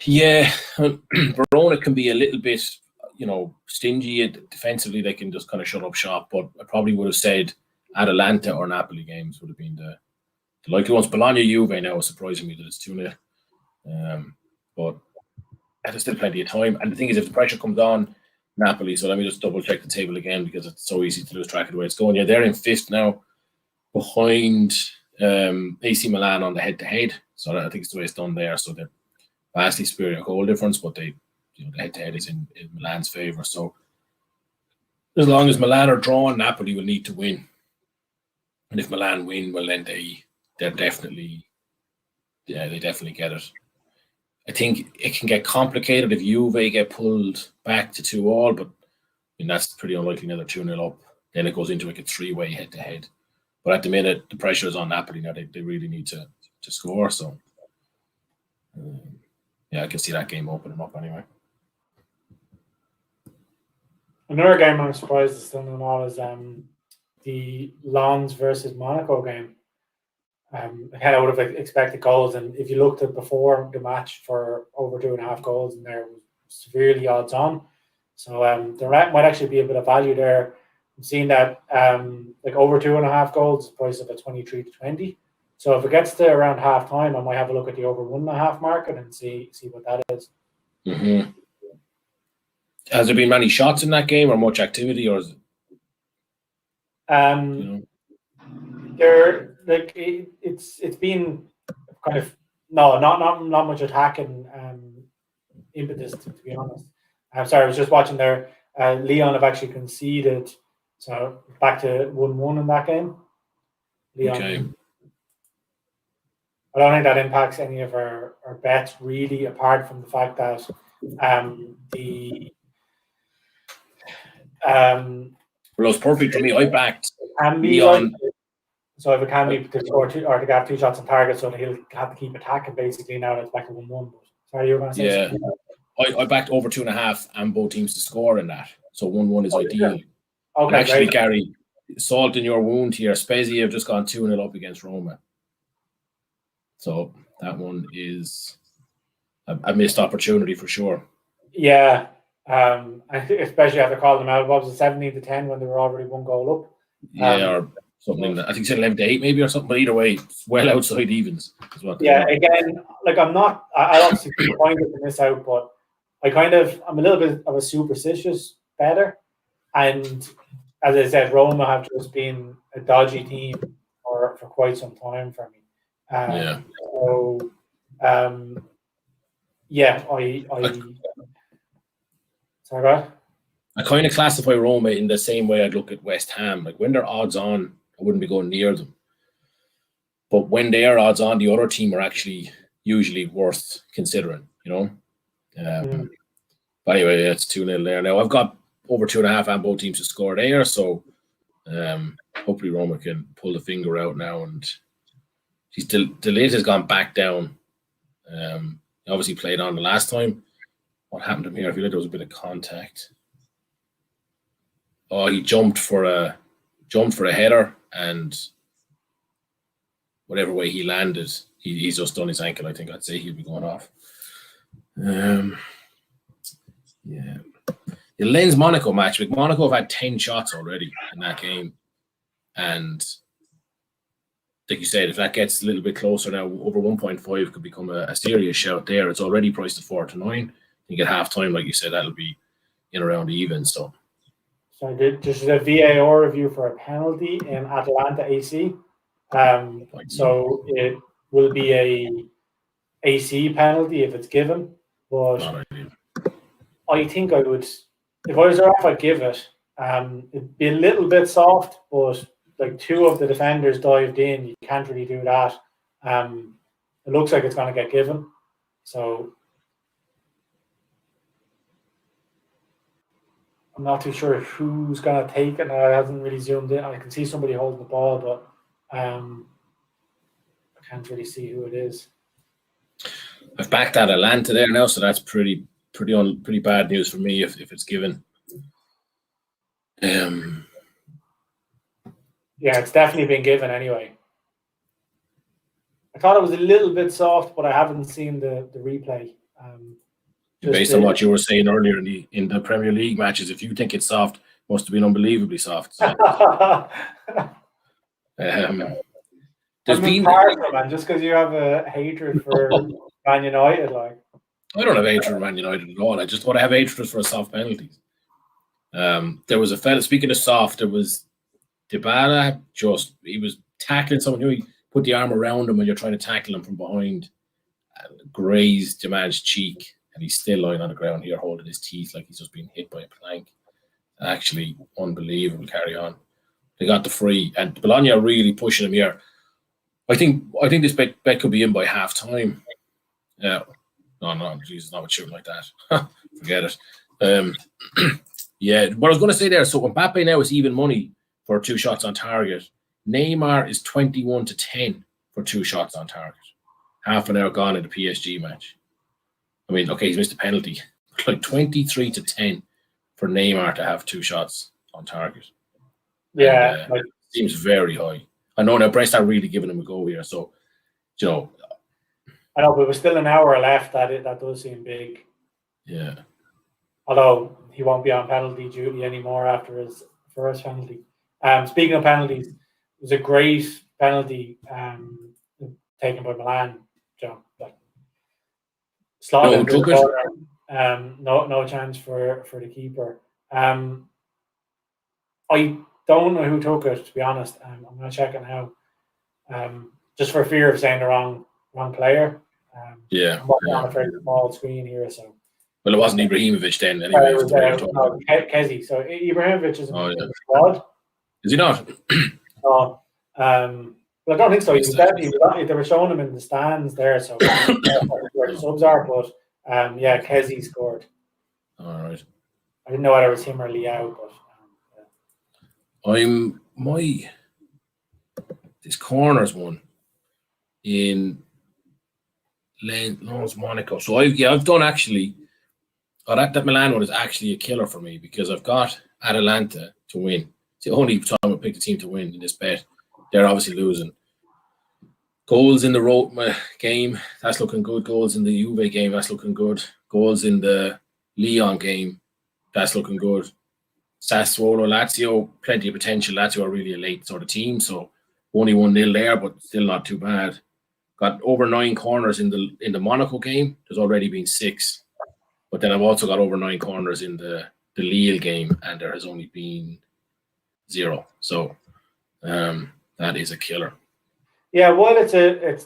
Yeah, Verona can be a little bit, stingy. Defensively, they can just kind of shut up shop. But I probably would have said Atalanta or Napoli games would have been the likely ones. Bologna-Juve now is surprising me that it's 2-0. But there's still plenty of time. And the thing is, if the pressure comes on Napoli, so let me just double check the table again because it's so easy to lose track of the way it's going. Yeah, they're in 5th now, behind AC Milan on the head-to-head. So I think it's the way it's done there. So they're vastly superior goal difference, but the head-to-head is in Milan's favour. So as long as Milan are drawn, Napoli will need to win. And if Milan win, well, then they're definitely, they definitely get it. I think it can get complicated if Juve get pulled back to 2-2, but that's pretty unlikely. Now they're 2-0 up. Then it goes into like a 3-way head-to-head. But at the minute, the pressure is on Napoli now. They really need to score. So, I can see that game opening up anyway. Another game I'm surprised is still not all is the Lens versus Monaco game. I would have expected goals, and if you looked at before the match for over 2.5 goals, and there was severely odds on. So there might actually be a bit of value there. I'm seeing that over 2.5 goals, the price of a 23-20. So if it gets to around half time, I might have a look at the over 1.5 market and see what that is. Mm-hmm. Has there been many shots in that game or much activity, or is it? It's been kind of not much attacking impetus to be honest. I'm sorry, I was just watching there. Lyon have actually conceded, so back to 1-1 in that game. Lyon. Okay. I don't think that impacts any of our bets really, apart from the fact that well, it was perfect for me. I backed Lyon. So if it can be to score two, or to have 2 shots on target, so he'll have to keep attacking basically now that it's back to 1-1. Sorry, you were going to say something? I backed over 2.5 and both teams to score in that. So 1-1 is ideal. Yeah. Okay, and actually, great. Gary, salt in your wound here. Spezia have just gone 2-0 up against Roma. So that one is a missed opportunity for sure. Yeah. I think especially after calling them out. What was it, 17-10 when they were already 1 goal up? Or something. I think it's 11-8 maybe or something. But either way, it's well outside evens. Yeah. Again, I obviously disappointed to miss out, but I'm a little bit of a superstitious bettor, and as I said, Roma have just been a dodgy team for quite some time for me. So, sorry, what? I kind of classify Roma in the same way I'd look at West Ham. Like when they're odds on, I wouldn't be going near them. But when they are odds on, the other team are actually usually worth considering, But anyway, it's 2-0 there. Now I've got over 2.5 and both teams to score there, so hopefully Roma can pull the finger out now. And Lille has gone back down. He obviously played on the last time. What happened to him here? I feel like there was a bit of contact. Oh, he jumped for a header, and whatever way he landed, he's just done his ankle. I think I'd say he'll be going off. Yeah. The Lens Monaco match. Like Monaco have had 10 shots already in that game, and like you said, if that gets a little bit closer now, over 1.5 could become a serious shout there. It's already priced at 4-9. You get half time, like you said, that'll be in around even. So So there's a VAR review for a penalty in Atalanta AC. So it will be a AC penalty if it's given. But I think I would, if I was there, I'd give it. It'd be a little bit soft, but like two of the defenders dived in. You can't really do that. It looks like it's going to get given. So I'm not too sure who's going to take it. I haven't really zoomed in. I can see somebody holding the ball, but I can't really see who it is. I've backed that Atlanta there now, so that's pretty bad news for me if it's given. Yeah, it's definitely been given anyway. I thought it was a little bit soft, but I haven't seen the replay. Based on what you were saying earlier in the Premier League matches, if you think it's soft, must have been unbelievably soft. So. There's been partial, man, just because you have a hatred for Man United, like. I don't have hatred for Man United at all. What I have hatred for soft penalties. There was a fella, speaking of soft, there was Dybala, he was tackling someone who he put the arm around him when you're trying to tackle him from behind, and grazed the man's cheek, and he's still lying on the ground here holding his teeth like he's just been hit by a plank. Actually, unbelievable. Carry on. They got the free, and Bologna are really pushing him here. I think this bet could be in by half time. Yeah. No, Jesus, not with shooting like that. Forget it. Yeah, what I was going to say there, so Mbappe now is even money for 2 shots on target. Neymar is 21-10 for 2 shots on target. Half an hour gone in the PSG match. I mean, okay, he's missed a penalty. Like 23-10 for Neymar to have 2 shots on target. Yeah. And, seems very high. I know now Brest are really giving him a go here, so, you know. I know, but we're still an hour left. That does seem big. Yeah. Although he won't be on penalty duty anymore after his first penalty. Speaking of penalties, it was a great penalty taken by Milan. Slotted into the corner. No chance for the keeper. I don't know who took it, to be honest. I'm going to check it now. Just for fear of saying the wrong player. Yeah. I'm on a very small screen here, so. Well, it wasn't Ibrahimovic then, anyway. It was Kezi. So Ibrahimovic is in the squad. Is he not? No. Well, I don't think so. He was definitely, they were showing him in the stands there, so where the subs are, but yeah, Kezi scored. All right. I didn't know whether it was him or Liao, but this corners one in Lens Monaco. So I've done actually. Oh, that Milan one is actually a killer for me because I've got Atalanta to win. It's the only time I picked a team to win in this bet. They're obviously losing. Goals in the Roma game, that's looking good. Goals in the Juve game, that's looking good. Goals in the Lyon game, that's looking good. Sassuolo, Lazio, plenty of potential. Lazio are really a late sort of team, so only 1-0 there, but still not too bad. Got over 9 corners in the Monaco game. There's already been 6. But then I've also got over 9 corners in the Lille game, and there has only been 0. So that is a killer. Yeah, well, it's a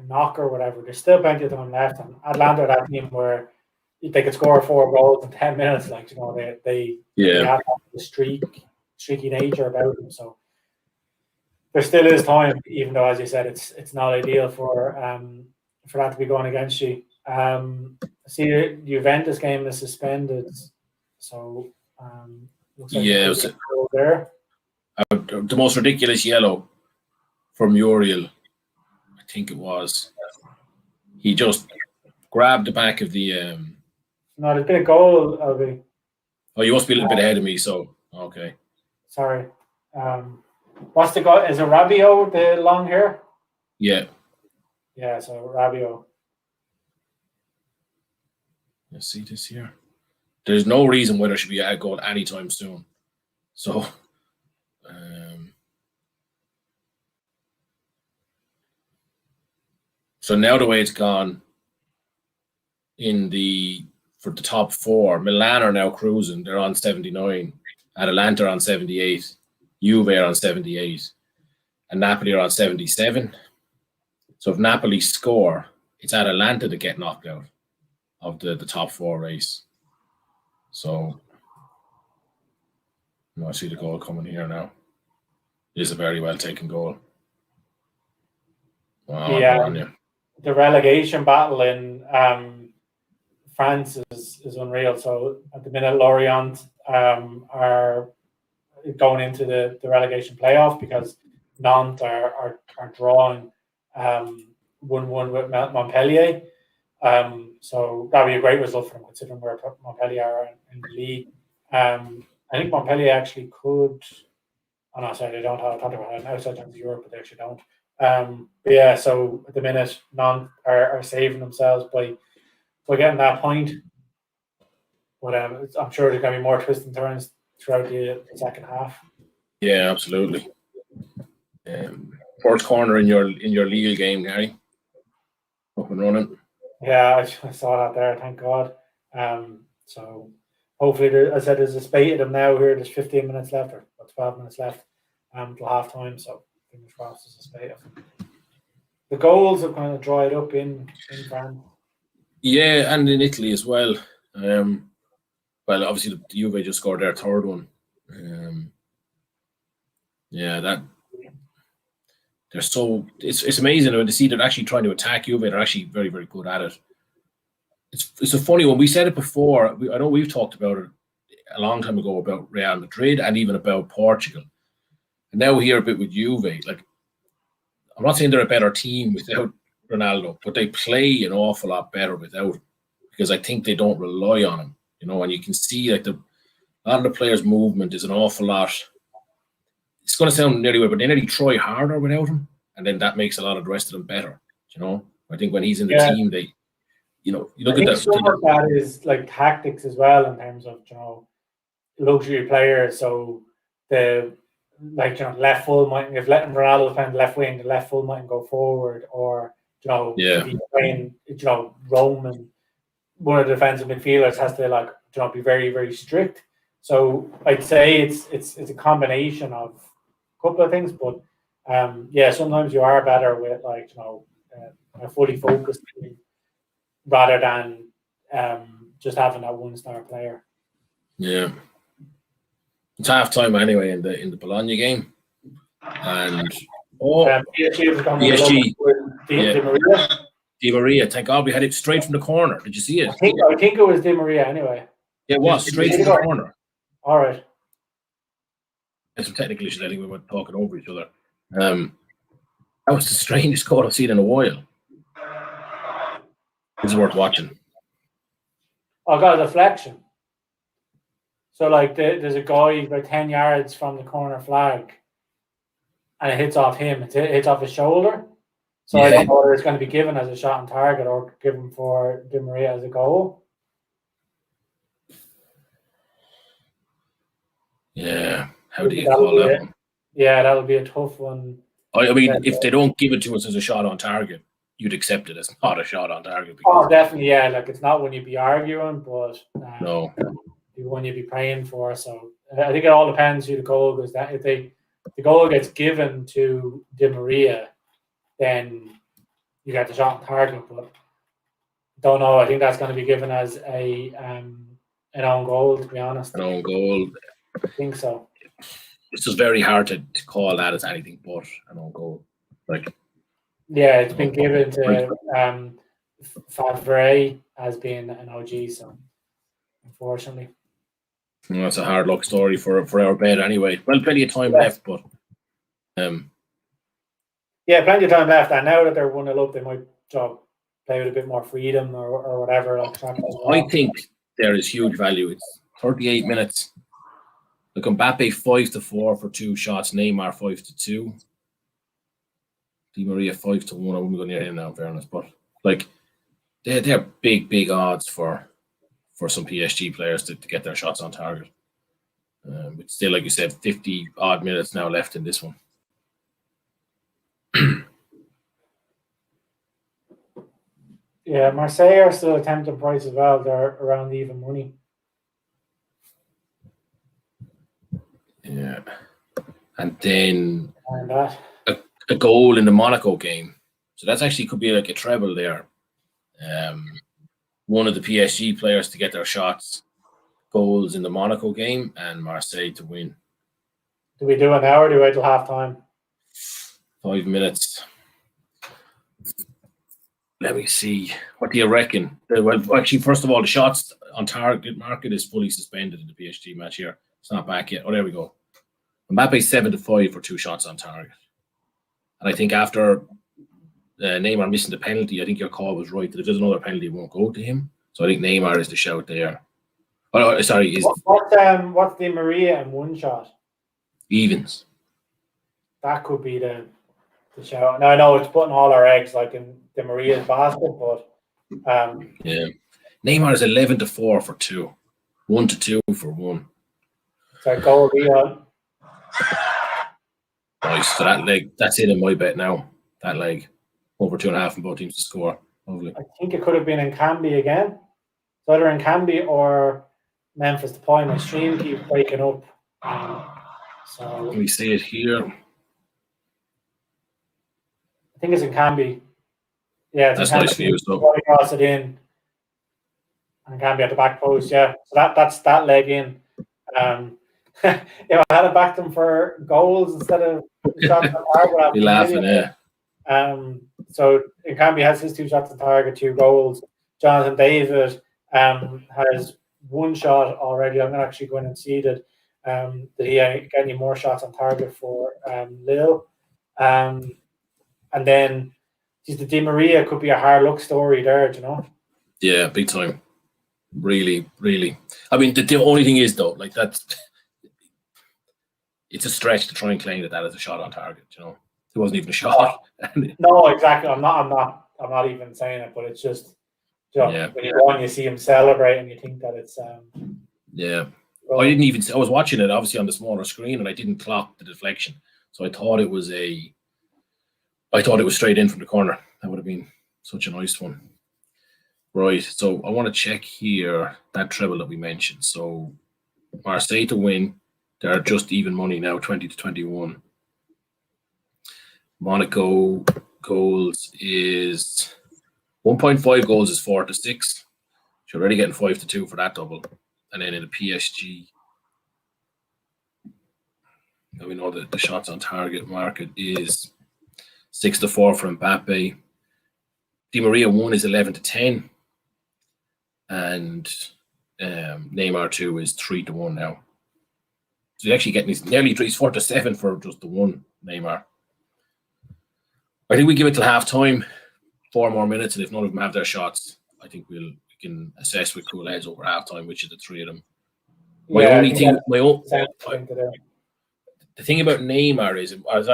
knock or whatever. There's still plenty of time left. And Atlanta, that team where they could score 4 goals in 10 minutes, like, you know, they have the streaky nature about them. So there still is time, even though, as you said, it's not ideal for that to be going against you. See, the Juventus game is suspended, so looks like it was there. The most ridiculous yellow from Muriel, I think it was. He just grabbed the back of the. No, there's been a goal, Albie. Oh, you must be a little bit ahead of me, so okay. Sorry. What's the goal? Is it Rabiot with the long hair? Yeah. Yeah, so Rabiot. Let's see this here. There's no reason why there should be a goal anytime soon. So, so now the way it's gone for the top 4, Milan are now cruising. They're on 79, Atalanta are on 78, Juve are on 78, and Napoli are on 77. So if Napoli score, it's Atalanta that get knocked out of the top 4 race. So I see the goal coming here now. It is a very well taken goal. The relegation battle in France is unreal. So at the minute, Lorient are going into the relegation playoff because Nantes are drawing 1-1 with Montpellier. So that would be a great result for them, considering where Montpellier are in the league. I think Montpellier actually could. Oh no, sorry, they don't have. I thought they were outside of Europe, but they actually don't. But yeah, so at the minute, Nantes are saving themselves by getting that point. But I'm sure there's going to be more twists and turns throughout the second half. Yeah, absolutely. First corner in your Lille game, Gary. Up and running. Yeah, I saw that there. Thank God. So hopefully, as I said, there's a spate of them now. Here, there's 15 minutes left or 12 minutes left till half time. So fingers crossed, there's a spate of them. The goals have kind of dried up in France. Yeah, and in Italy as well. Well, obviously the Juve just scored their third one. That they're so it's amazing when to see they're actually trying to attack Juve. They're actually very, very good at it. It's a funny one. We said it before. I know we've talked about it a long time ago about Real Madrid and even about Portugal. And now we hear a bit with Juve. Like, I'm not saying they're a better team without Ronaldo, but they play an awful lot better without him because I think they don't rely on him. And you can see like a lot of the players' movement is an awful lot. It's going to sound nearly weird, but they nearly try harder without him, and then that makes a lot of the rest of them better. I think when he's in the team, they, you look at that. Some of that is like tactics as well in terms of luxury players. So the left full might, if letting Ronaldo defend left wing, the left full mightn't go forward, or if he's playing Roman, one of the defensive midfielders has to be very, very strict. So I'd say it's a combination of a couple of things, but sometimes you are better with a fully focused team rather than just having that 1-star player. Yeah, it's half time anyway in the Bologna game, and PSG. Di Maria, thank God we had it straight from the corner. Did you see it? I think it was Di Maria anyway. Yeah, it was straight from the corner. All right. And some technical issues. I think we were talking over each other. That was the strangest call I've seen in a while. It's worth watching. I got a deflection. So there's a guy about 10 yards from the corner flag, and it hits off him. It hits off his shoulder. So I don't know whether it's going to be given as a shot on target or given for Di Maria as a goal. Yeah, how do you call that one? Yeah, that'll be a tough one. I mean, if they don't give it to us as a shot on target, you'd accept it as not a shot on target. Definitely, yeah. It's not one you'd be arguing, but no, the one you'd be praying for. So I think it all depends who the goal goes. That if the goal gets given to Di Maria, then you get the shot on target. But don't know. I think that's going to be given as an own goal. To be honest, an own goal. I think so. It's just very hard to call that as anything but an own goal. It's been given to Favre as being an OG. So unfortunately. Well, that's a hard luck story for our bet anyway. Well, plenty of time left, but plenty of time left. And now that they're 1-0 up, they might play with a bit more freedom or whatever. I think there is huge value. It's 38 minutes. Look, Mbappe 5-4 for 2 shots. Neymar 5-2. Di Maria 5-1. I wouldn't go near him now, in fairness, but they're big odds for some PSG players to get their shots on target. But still, like you said, 50 odd minutes now left in this one. Yeah, Marseille are still a tempting price as well. They're around even money. Yeah. And then And that. a goal in the Monaco game. So that's actually could be like a treble there. One of the PSG players to get their shots, goals in the Monaco game, and Marseille to win. Do we do an hour or do we wait till half time? 5 minutes. Let me see. What do you reckon? Well, actually, first of all, the shots on target market is fully suspended in the PSG match here. It's not back yet. Oh, there we go. Mbappe's 7-5 for 2 shots on target. And I think after Neymar missing the penalty, I think your call was right that if there's another penalty, it won't go to him. So I think Neymar is the shout there. Oh, sorry. What's Di Maria and one shot? Evens. That could be the shout. Now I know it's putting all our eggs like in Di Maria's basket, but yeah. Neymar is 11-4 for 2. 1-2 for 1. So goal Leon. Nice. So that leg, that's it in my bet now. That leg. Over 2.5 and both teams to score. Lovely. I think it could have been in Camby again. It's either in Camby or Memphis Deploy. My stream keeps breaking up. So Let me see it here. I think it's in Camby. Yeah, it's that's in Camby. Nice for you. So Cross it in. And Camby at the back post, yeah. So that's that leg in. If I had it backed them for goals instead of shots on target, I'd be laughing, yeah. So Camby has his 2 shots on target, 2 goals. Jonathan David has 1 shot already. I'm actually going and see that he get any more shots on target for Lille. And then the Di Maria could be a hard luck story there, you know? Yeah, big time. Really, really. I mean, the only thing is though, like it's a stretch to try and claim that is a shot on target. You know, it wasn't even a shot. No, exactly. I'm not even saying it, but it's just, you know, when you go and you see him celebrate and you think that it's yeah. Well, I was watching it obviously on the smaller screen and I didn't clock the deflection, so I thought it was straight in from the corner. That would have been such a nice one. Right, so I want to check here that treble that we mentioned. So Marseille to win, they're just even money now, 20-21. Monaco goals is 1.5 goals is 4-6. So you're already getting 5-2 for that double. And then in the PSG, we know that the shots on target market is 6-4 for Mbappe. Di Maria 1 is 11-10. And Neymar 2 is 3-1 now. So he's actually getting he's 4-7 for just the one Neymar. I think we give it till half time, 4 more minutes, and if none of them have their shots, I think we can assess with cool heads over half time which of the 3 of them. The thing about Neymar is, about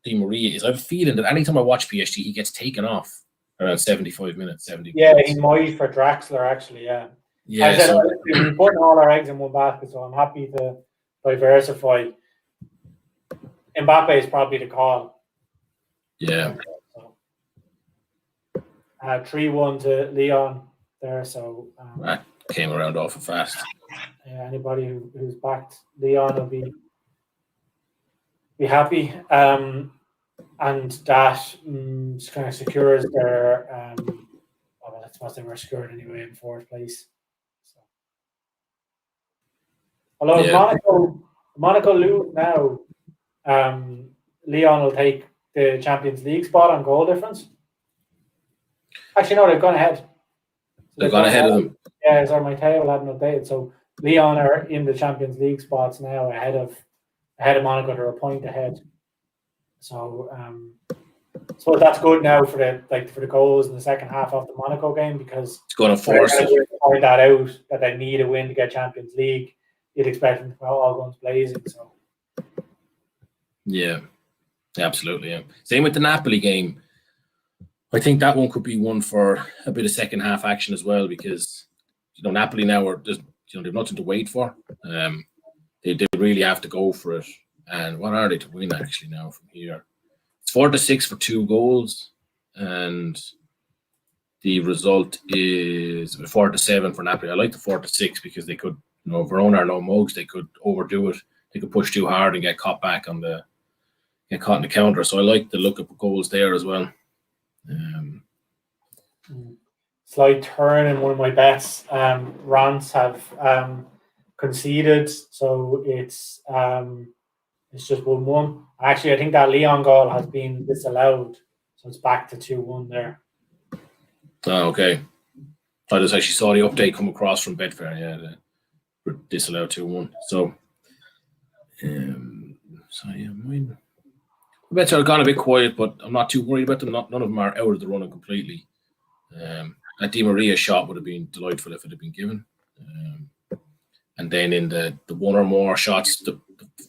Di Maria is I have a feeling that anytime I watch PSG, he gets taken off around 75 minutes, 70 Yeah, minutes. he might for Draxler, actually, yeah. Yeah, we're putting all our eggs in one basket, so I'm happy to diversify. Mbappe is probably the call. Yeah. 3-1 to Leon there, so that came around awful fast. Yeah, anybody who's backed Leon will be happy. And that kind of secures their I suppose they were secured anyway in 4th place. So. Although Monaco lose now, Leon will take the Champions League spot on goal difference. Actually, no, they've gone ahead. They've gone ahead of them. Yeah, so my table hadn't updated. So Leon are in the Champions League spots now ahead of Monaco. They're a point ahead. So that's good now for the goals in the second half of the Monaco game, because it's going to force it. Point that out that they need a win to get Champions League. You'd expect them to all guns blazing. So yeah, absolutely. Yeah. Same with the Napoli game. I think that one could be one for a bit of second half action as well, because Napoli now they've nothing to wait for. They really have to go for it. And what are they to win actually now from here? It's 4-6 for 2 goals, and the result is 4-7 for Napoli. I like the 4-6 because they could, Verona are no mugs. They could overdo it. could push too hard and get caught in the counter. So I like the look of goals there as well. Slight turn in one of my bets. Rants have conceded, so it's just 1-1. Actually, I think that Leon goal has been disallowed, so it's back to 2-1 there. Oh, okay. I just actually saw the update come across from Betfair. Yeah, disallowed 2-1. So, mine. The bets are gone a bit quiet, but I'm not too worried about them. None of them are out of the running completely. That Di Maria shot would have been delightful if it had been given. And then in the one or more shots, the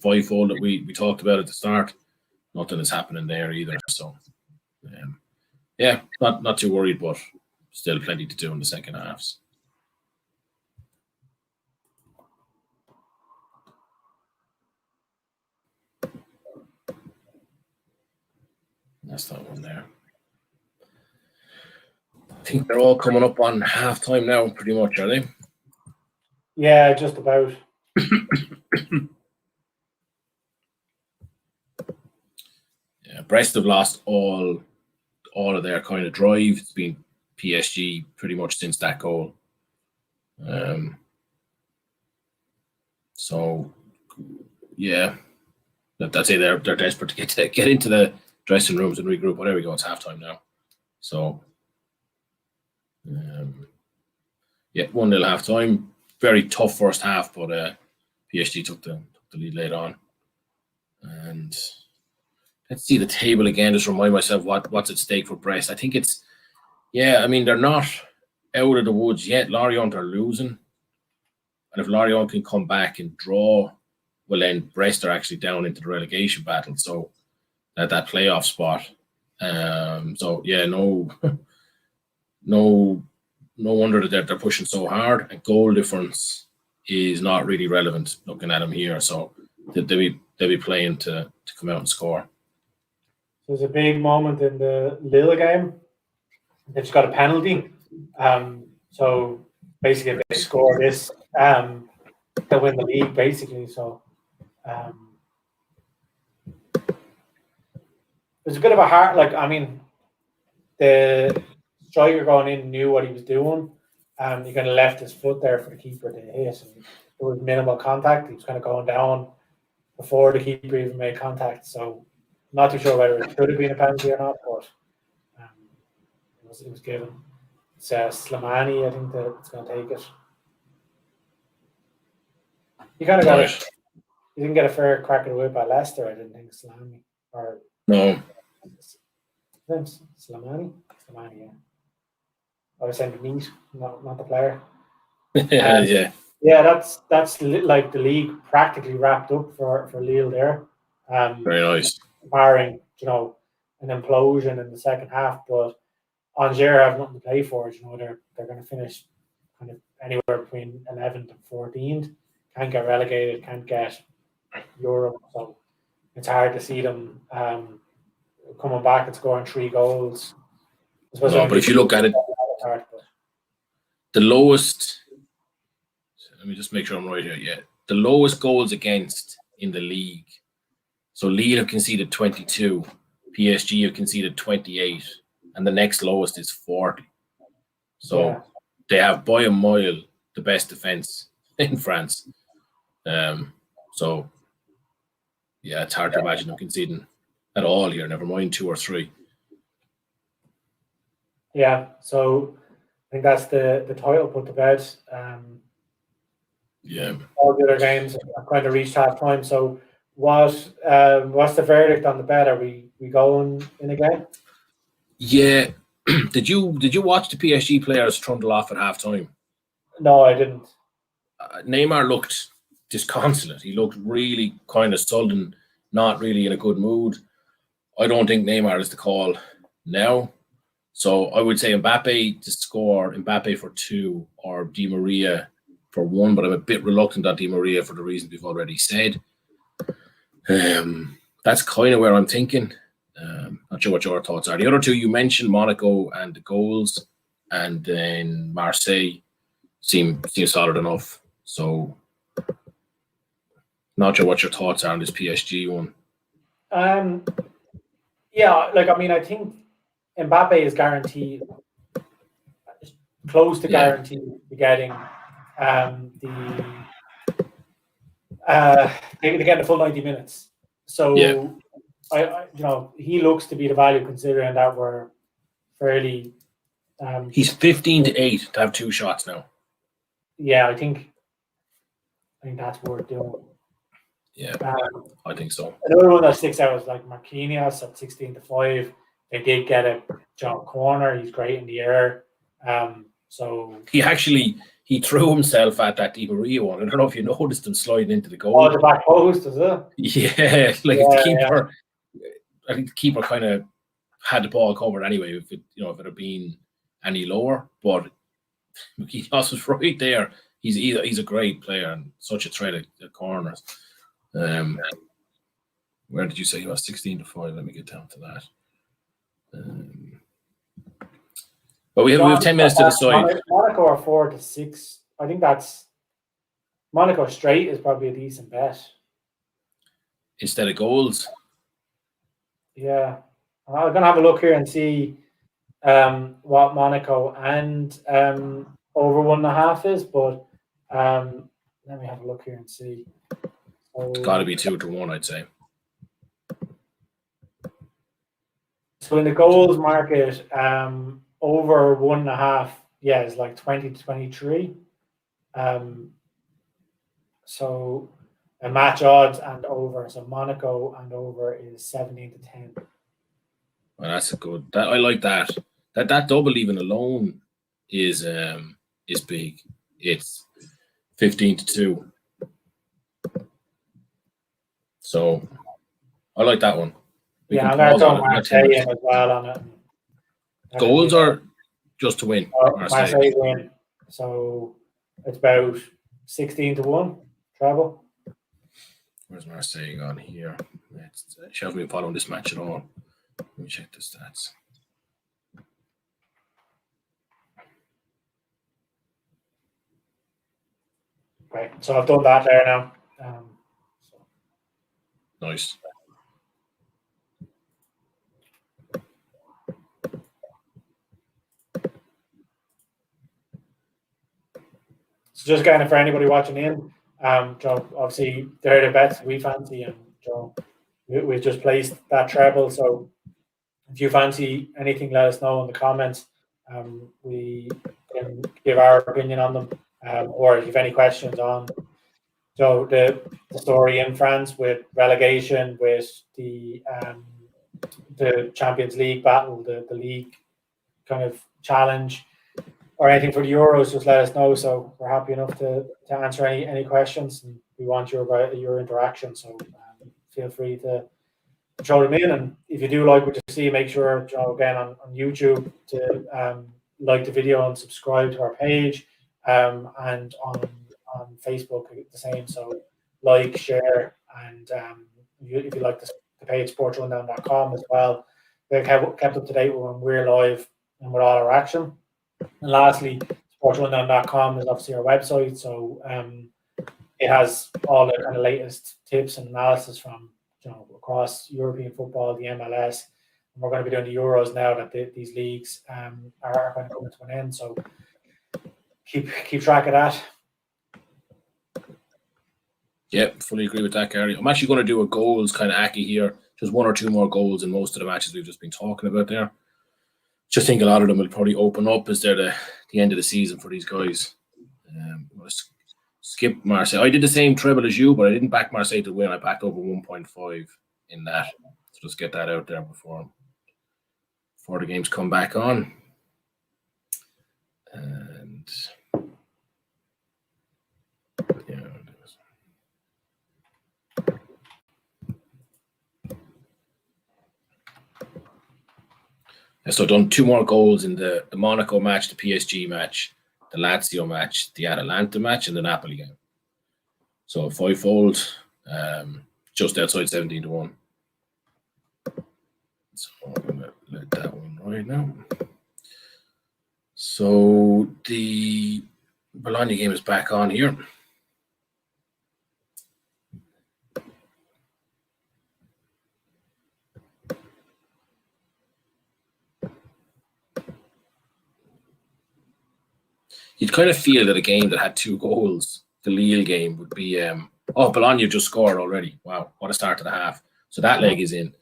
fivefold that we talked about at the start, nothing is happening there either. So, not too worried, but still plenty to do in the second halves. That's that one there. I think they're all coming up on halftime now, pretty much, are they? Yeah, just about. Yeah, Brest have lost all of their kind of drive. It's been PSG pretty much since that goal. So, yeah, that's it. They're desperate to get into the dressing rooms and regroup. Well, there we go. It's halftime now. So, 1-0 halftime. Very tough first half, but PSG took the lead late on. And let's see the table again. Just remind myself what's at stake for Brest. I think it's, they're not out of the woods yet. Lorient are losing. And if Lorient can come back and draw, well, then Brest are actually down into the relegation battle. So that playoff spot. No wonder that they're pushing so hard. And goal difference is not really relevant looking at them here. So they'll be playing to come out and score. There's a big moment in the Lille game. They've just got a penalty. So basically, if they score this, they'll win the league, basically. So there's a bit of a heart. The striker going in knew what he was doing. He kind of left his foot there for the keeper to hit. And there was minimal contact. He was kind of going down before the keeper even made contact. So I'm not too sure whether it should have been a penalty or not, but it was given. It's Slimani, I think, that's going to take it. You kind of got it. You didn't get a fair crack at the whip by Leicester, I didn't think. Slimani. Or no. Slimani, yeah. I was saying the meat, not the player. Yeah. Yeah, that's like the league practically wrapped up for Lille there. Very nice. Barring, an implosion in the second half, but Angers have nothing to play for. They're going to finish kind of anywhere between 11th and 14th. Can't get relegated, can't get Europe, so it's hard to see them coming back and scoring 3 goals. No, but if you look at it, the lowest. Let me just make sure I'm right here. Yeah, the lowest goals against in the league. So Lille have conceded 22, PSG have conceded 28, and the next lowest is 40. So they have by a mile the best defense in France. So yeah, it's hard to imagine them conceding at all here. Never mind 2 or 3. Yeah, so I think that's the title put to bed. All the other games have kind of reached half time. So what's the verdict on the bet? Are we going in again? Yeah. Did you watch the PSG players trundle off at half time? No, I didn't. Neymar looked disconsolate. He looked really kind of sullen, not really in a good mood. I don't think Neymar is the call now. So I would say Mbappe to score, Mbappe for 2, or Di Maria for 1, but I'm a bit reluctant on Di Maria for the reasons we've already said. That's kind of where I'm thinking. Not sure what your thoughts are. The other 2 you mentioned, Monaco and the goals, and then Marseille seem solid enough. So Not sure what your thoughts are on this PSG one. Yeah, like, I mean, I think Mbappe is guaranteed, close to guaranteed to getting they get the full 90 minutes. So I he looks to be the value considering that we're fairly. He's 15-8 to have 2 shots now. Yeah, I think that's worth doing. Yeah, I think so. Another one that sticks out is like Marquinhos at 16-5. They did get a corner. He's great in the air. So he threw himself at that Di Maria one. I don't know if you noticed him sliding into the goal. Oh, the back post, is it? Yeah, the keeper. Yeah. I think the keeper kind of had the ball covered anyway. If it had been any lower, but Marquinhos was right there. He's a great player and such a threat at corners. Where did you say he was? 16-5. Let me get down to that. But we have 10 minutes to decide. Monaco are 4-6. I think that's Monaco straight is probably a decent bet instead of goals. Yeah, I'm gonna have a look here and see what Monaco and over 1.5 is, but let me have a look here and see. It's got to be 2-1, I'd say. So in the goals market, over 1.5, is like 20-23. So a match odds and over. So Monaco and over is 17-10. Well, that's a good. I like that. That double even alone is big. It's 15-2. So I like that one. I'm going to throw Marseille in as well on it. Goals are just to win. Marseille win. So it's about 16-1 travel. Where's Marseille gone here? She hasn't been following this match at all. Let me check the stats. Right, so I've done that there now. Nice. So just kind of for anybody watching in, Joe, obviously they're the bets we fancy, and Joe, we just placed that treble. So if you fancy anything, let us know in the comments. We can give our opinion on them, or if you have any questions on the story in France with relegation, with the Champions League battle, the league kind of challenge, or anything for the Euros, just let us know. So we're happy enough to answer any questions, and we want your interaction. So feel free to throw them in. And if you do like what you see, make sure, again on YouTube to like the video and subscribe to our page, and on Facebook the same. So like, share, and if you like the page, SportsRundown.com as well. We're kept up to date when we're live and with all our action. And lastly, SportsRundown.com is obviously our website, so it has all the kind of latest tips and analysis from across European football, the MLS, and we're going to be doing the Euros now that these leagues are going to come to an end. So keep track of that. Yeah, fully agree with that, Gary. I'm actually going to do a goals kind of Aki here. Just 1 or 2 more goals in most of the matches we've just been talking about there. Just think a lot of them will probably open up as they're the end of the season for these guys. Skip Marseille. I did the same treble as you, but I didn't back Marseille to win. I backed over 1.5 in that. So just get that out there before the games come back on. And so I've done 2 more goals in the Monaco match, the PSG match, the Lazio match, the Atalanta match, and the Napoli game. So 5-fold, just outside 17-1. So I'm going to let that one right now. So the Bologna game is back on here. you'd kind of feel that a game that had 2 goals, the Lille game, would be Bologna just scored already. Wow, what a start to the half. So that leg is in.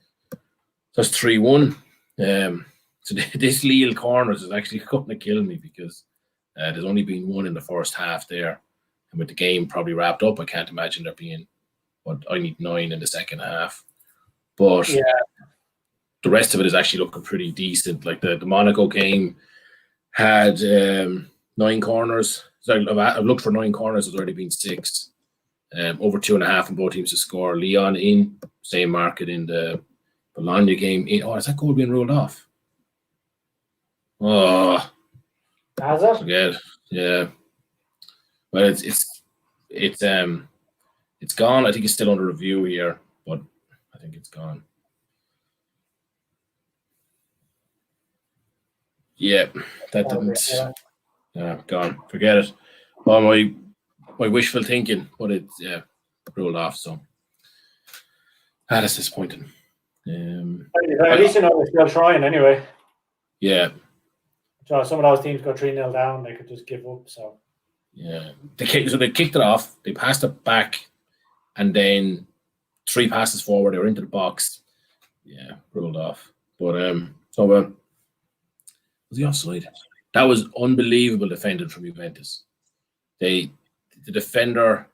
So it's 3-1. So this Lille corners is actually going to kill me because there's only been 1 in the first half there. And with the game probably wrapped up, I can't imagine there being, I need 9 in the second half. But the rest of it is actually looking pretty decent. Like the Monaco game had 9 corners. So I've looked for 9 corners. There's already been 6. Over 2.5 in both teams to score. Lyon in, same market in the Bologna game. Is that goal being ruled off? Oh, has it? Forget it. Yeah. Well, it's gone. I think it's still under review here, but I think it's gone. Yeah, that didn't. Yeah, gone. Forget it. Oh, my wishful thinking, but it's ruled off. So that's disappointing. At least you know they're still trying anyway. Yeah. So some of those teams go 3-0 down, they could just give up. So yeah, they kicked it off. They passed it back, and then 3 passes forward. They were into the box. Yeah, ruled off. But was he offside? That was unbelievable defending from Juventus. The defender,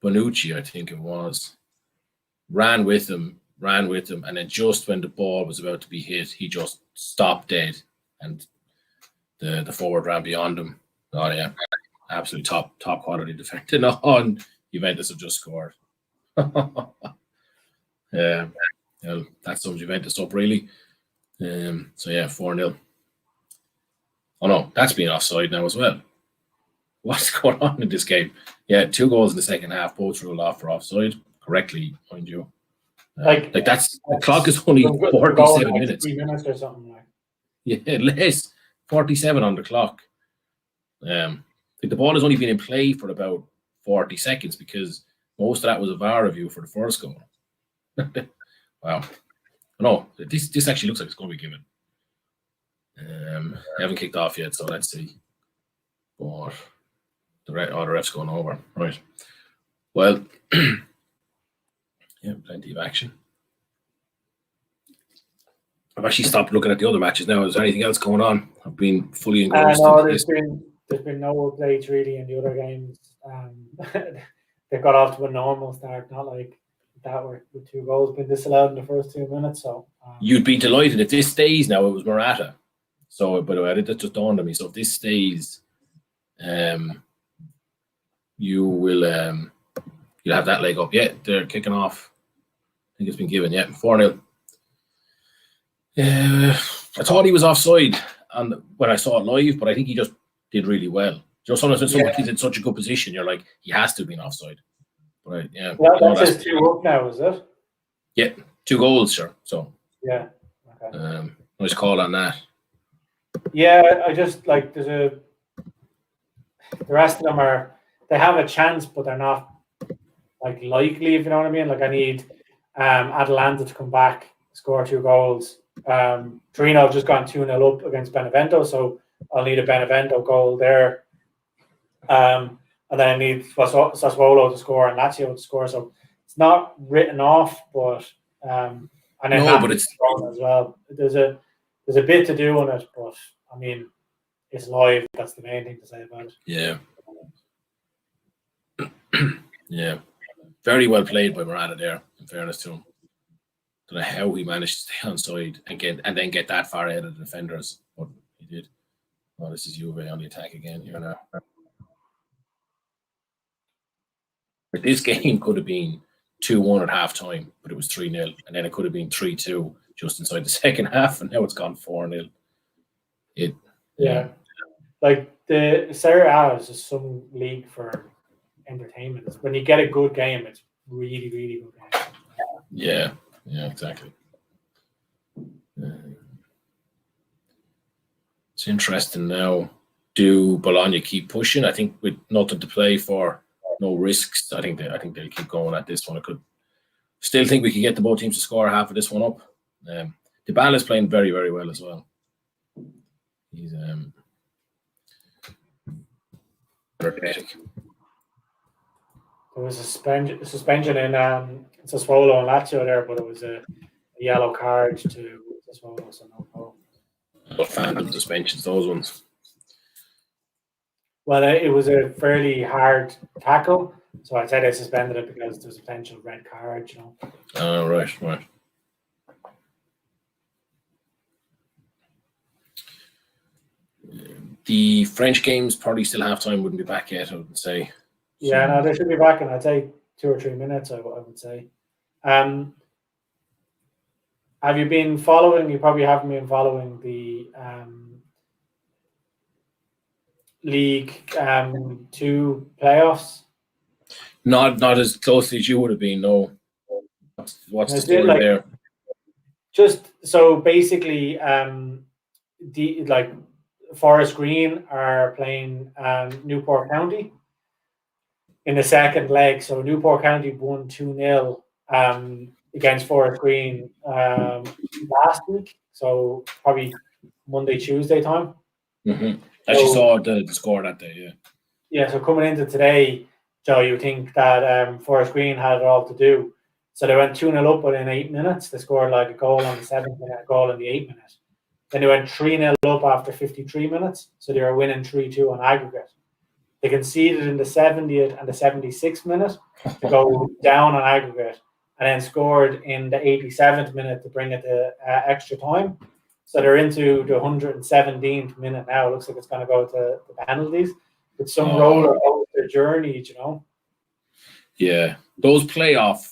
Bonucci, I think it was, ran with him, and then just when the ball was about to be hit, he just stopped dead, and the forward ran beyond him. Oh yeah, absolutely top quality defending on. Juventus have just scored. Yeah, that sums Juventus up really. So yeah, 4-0. Oh no, that's being offside now as well. What's going on in this game? Yeah, 2 goals in the second half, both ruled off for offside. Correctly, mind you. Like that's the clock is only 47 minutes. 3 minutes or something like. Yeah, less 47 on the clock. The ball has only been in play for about 40 seconds because most of that was a VAR review for the first goal. Wow. No, this actually looks like it's going to be given. They haven't kicked off yet, so let's see. But the ref's going over. Right. Well, yeah, plenty of action. I've actually stopped looking at the other matches now. Is there anything else going on? I've been fully engrossed. No, there's been no updates really in the other games. They've got off to a normal start, not like that with 2 goals being disallowed in the first 2 minutes. So you'd be delighted if this stays now. It was Morata. So, by the way, that just dawned on me. So if this stays, you will you'll have that leg up. Yeah, they're kicking off. I think it's been given. Yeah, 4-0. I thought he was offside when I saw it live, but I think he just did really well. Sometimes when somebody's in such a good position, you're like, he has to have been offside. But yeah. Well, that's 2 up now, is it? Yeah, 2 goals, sure. So yeah. Okay. Nice call on that. Yeah, I just like the rest of them they have a chance, but they're not like likely, if you know what I mean. Like I need Atalanta to come back, score 2 goals. Torino have just gone 2-0 up against Benevento, so I'll need a Benevento goal there. And then I need Sassuolo to score and Lazio to score. So it's not written off, but and then but it's as well. There's a bit to do on it, but I mean, it's live. That's the main thing to say about it. Yeah. Yeah. Very well played by Morata there, in fairness to him. Don't know how he managed to stay on side and then get that far ahead of the defenders, but he did. Oh, this is Juve on the attack again here now. This game could have been 2-1 at half time, but it was 3-0, and then it could have been 3-2 just inside the second half, and now it's gone 4-0. Like the SerieA is just some league for entertainment. When you get a good game, it's really, really good game. Yeah, exactly. It's interesting now. Do Bologna keep pushing? I think with nothing to play for, no risks. I think they'll keep going at this one. I could still think we could get the both teams to score half of this one up. Dybala is playing very, very well as well. He's energetic. There was a suspension in Sassuolo and Lazio there, but it was a yellow card to Sassuolo, so no goal. Not fan of suspensions, those ones. Well, it was a fairly hard tackle, so I said I suspended it because there was a potential red card, you know. Oh, right. The French games probably still half-time, wouldn't be back yet, I would say. Yeah, no, they should be back in, I'd say, 2 or 3 minutes, I would say. Have you been following, you probably haven't been following the League 2 playoffs? Not as closely as you would have been, no. What's the story there? Just so basically, Forest Green are playing Newport County in the second leg. So Newport County won 2-0 against Forest Green last week. So probably Monday, Tuesday time. Mm-hmm. Actually saw the score that day, yeah. Yeah, so coming into today, Joe, you think that Forest Green had it all to do. So they went 2-0 up within 8 minutes. They scored like a goal on the 7th minute, a goal in the 8th minute. Then they went 3-0 up after 53 minutes. So they were winning 3-2 on aggregate. They conceded in the 70th and the 76th minute to go down on aggregate, and then scored in the 87th minute to bring it to extra time. So they're into the 117th minute now. It looks like it's going to go to the penalties. With some roller coaster journey, you know. Yeah, those playoff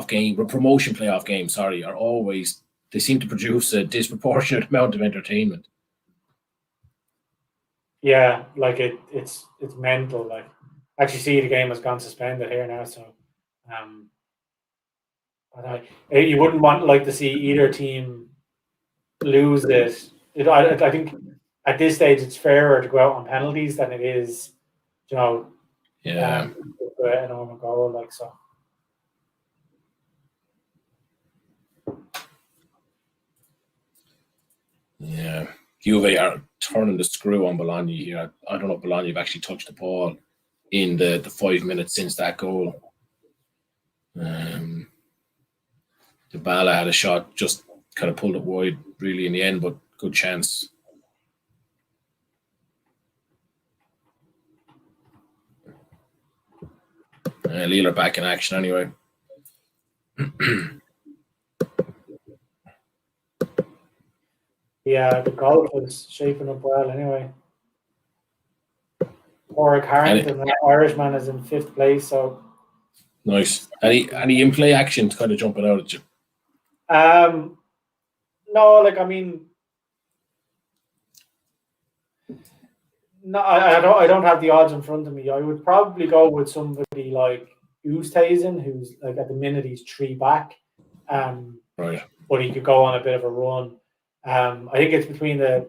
game, or promotion playoff games, sorry, are always, they seem to produce a disproportionate amount of entertainment. Yeah, like it's mental. Like, actually, see the game has gone suspended here now, so you wouldn't want to see either team lose this. I think at this stage it's fairer to go out on penalties than it is, you know. Yeah. An own goal, like so. Yeah, Juve are turning the screw on Bologna here. I don't know if Bologna have actually touched the ball in the 5 minutes since that goal. Dybala had a shot, just kind of pulled it wide really in the end, but good chance. Lille are back in action anyway. Yeah, the golf is shaping up well anyway. Warwick Harrington, the Irishman, is in 5th place, so nice. Any in-play action kind of jumping out at you? No, like, I mean, no, I don't have the odds in front of me. I would probably go with somebody like Oosthuizen, who's like at the minute he's 3 back, right. But he could go on a bit of a run. I think it's between the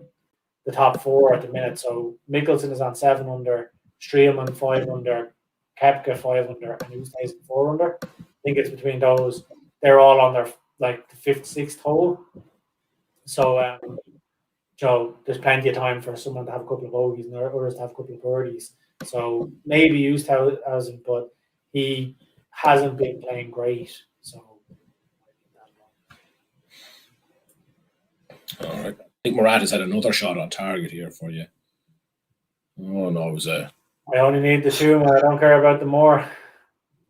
top 4 at the minute. So Mikkelsen is on 7 under, Streelman 5 under, Kepka 5 under, and Oosthuizen 4 under. I think it's between those. They're all on their like the 5th, 6th hole. So Joe, there's plenty of time for someone to have a couple of bogeys and others to have a couple of birdies. So maybe Oosthuizen, but he hasn't been playing great. So all right. I think Murat has had another shot on target here for you. Oh no, it was a. I only need the 2, I don't care about the more.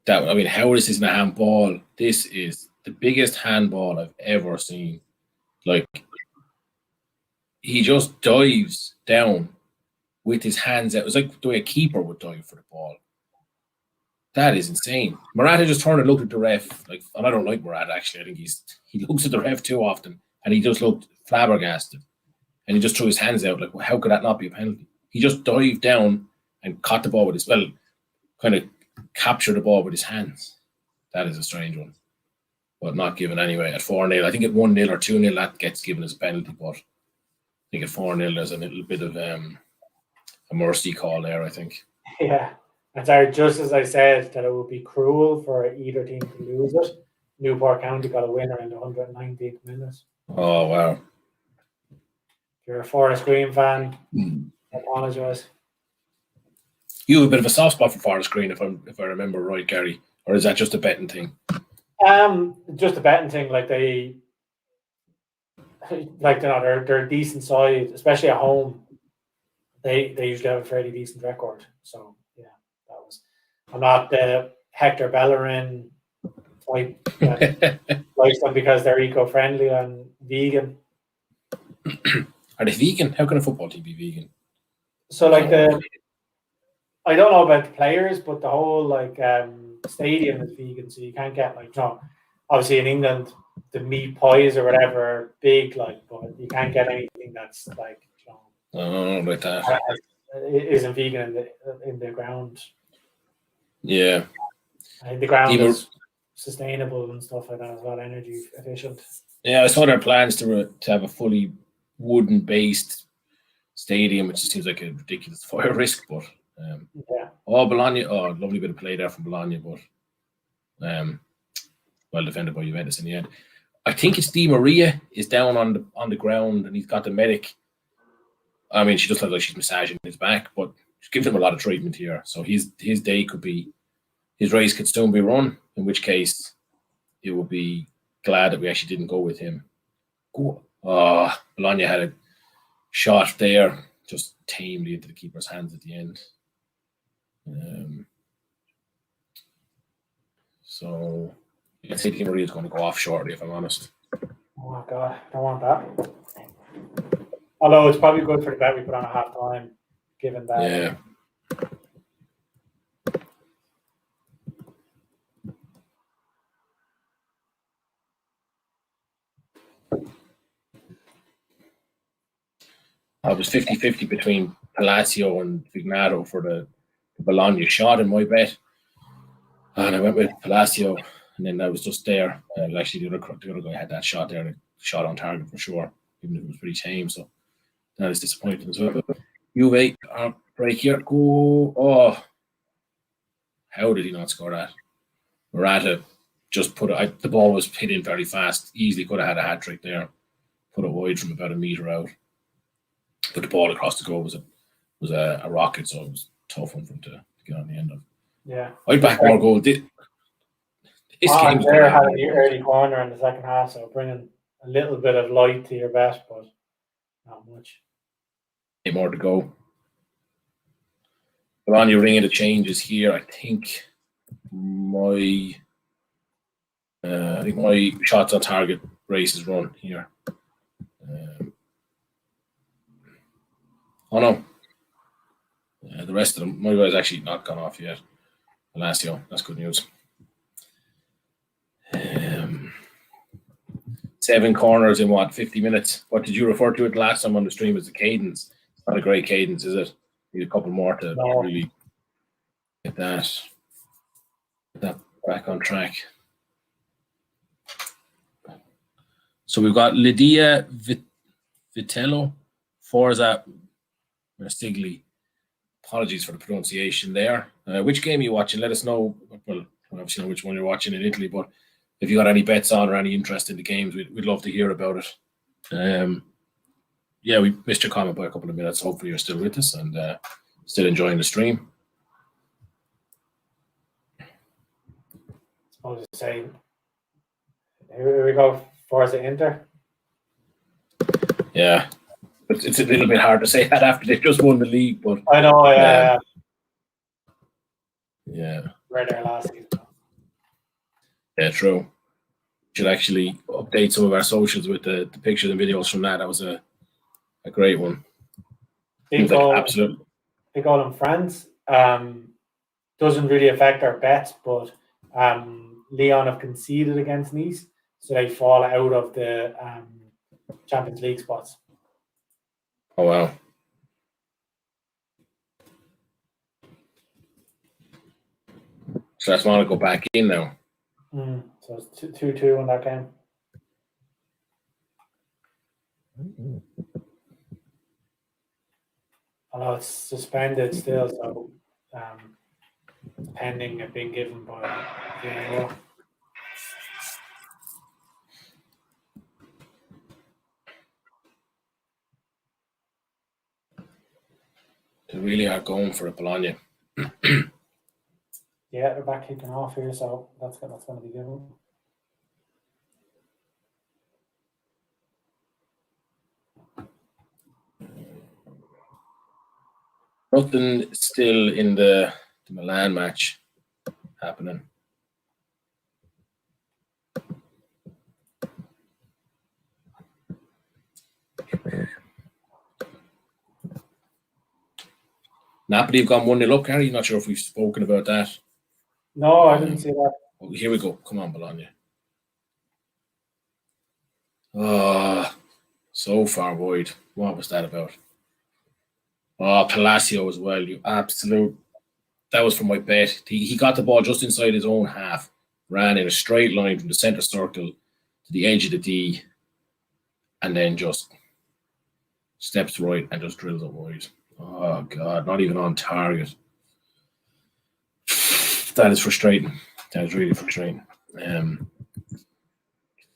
How this isn't a handball? This is the biggest handball I've ever seen. Like, he just dives down with his hands out. It was like the way a keeper would dive for the ball. That is insane. Murat just turned and looked at the ref. Like, and I don't like Murat, actually. I think he looks at the ref too often, and he just looked flabbergasted. And he just threw his hands out. Like, well, how could that not be a penalty? He just dived down and caught the ball with his, kind of captured the ball with his hands. That is a strange one. But not given anyway at 4-0. I think at 1-0 or 2-0 that gets given as a penalty, but I think at 4-0 there's a little bit of a mercy call there, I think. Yeah. And sorry, just as I said that it would be cruel for either team to lose it, Newport County got a winner in the 119th minute. Oh, wow. If you're a Forest Green fan, apologise. You have a bit of a soft spot for Forest Green, if I remember right, Gary, or is that just a betting thing? Just a betting thing. Like they're a decent side, especially at home. They usually have a fairly decent record. So yeah, that was. I'm not the Hector Bellerin type that likes them because they're eco-friendly and vegan. Are they vegan? How can a football team be vegan? So like I don't know about the players, but the whole stadium is vegan, so you can't get obviously in England the meat pies or whatever are big, but you can't get anything that's like like that isn't vegan in the ground. Yeah, I think the ground is sustainable and stuff like that as well, energy efficient. Yeah, I saw their plans to have a fully wooden based stadium, which seems like a ridiculous fire risk, but Bologna, lovely bit of play there from Bologna, but well defended by Juventus in the end. I think it's Di Maria is down on the ground and he's got the medic. I mean, she just looks like she's massaging his back, but she's giving him a lot of treatment here. So his day could be, his race could soon be run, in which case it would be glad that we actually didn't go with him. Bologna had a shot there, just tamely into the keeper's hands at the end. So I think Di Maria is going to go off shortly, if I'm honest. Oh my God, I don't want that. Although it's probably good for the bet we put on at half time, given that. Yeah. I was 50-50 between Palacio and Vignato for the Bologna shot in my bet. And I went with Palacio, and then I was just there. Actually, the other guy had that shot there, and a shot on target for sure, even if it was pretty tame. So that is disappointing as well. Juve, break here. Go. Oh, how did he not score that? Morata just put it. The ball was hit in very fast. Easily could have had a hat trick there. Put it wide from about a metre out. But the ball across the goal was a rocket, so it was a tough one for him to get on the end of. Yeah. I'd back more goal. This game there had an early corner in the second half, so bringing a little bit of light to your bet, but not much. More to go. Bologna ringing the changes here. I think my shots on target race is run here. Oh no. The rest of them, my guy's actually not gone off yet. Palacio, that's good news. 7 corners in 50 minutes? What did you refer to it last time on the stream as the cadence? It's not a great cadence, is it? Need a couple more to really get that back on track. So we've got Lydia Vitello, Forza Merstigli. Apologies for the pronunciation there. Which game are you watching? Let us know. Well, obviously know which one you're watching in Italy, but if you got any bets on or any interest in the games, we'd love to hear about it. We missed your comment by a couple of minutes. Hopefully you're still with us and still enjoying the stream. I was just saying, here we go. Forza Inter. Yeah. It's a little bit hard to say that after they just won the league, but I know. We're there last season. Yeah, true. Should actually update some of our socials with the pictures and videos from that. That was a great one. Big goal in France. Doesn't really affect our bets, but Lyon have conceded against Nice, so they fall out of the Champions League spots. Oh, wow. So that's want to go back in now. So it's 2-2 in that game. Although it's suspended still, so pending it being given by VAR. really are going for it, Bologna. Yeah, they're back kicking off here, so that's going to be good. Nothing still in the Milan match happening. Napoli have gone 1-0 up, Gary. Not sure if we've spoken about that. No, I didn't see that. Oh, here we go. Come on, Bologna. Oh, so far wide. What was that about? Oh, Palacio as well. You absolute. That was from my bet. He got the ball just inside his own half, ran in a straight line from the centre circle to the edge of the D, and then just steps right and just drills it wide. Oh, God, not even on target. That is frustrating. That is really frustrating. Considering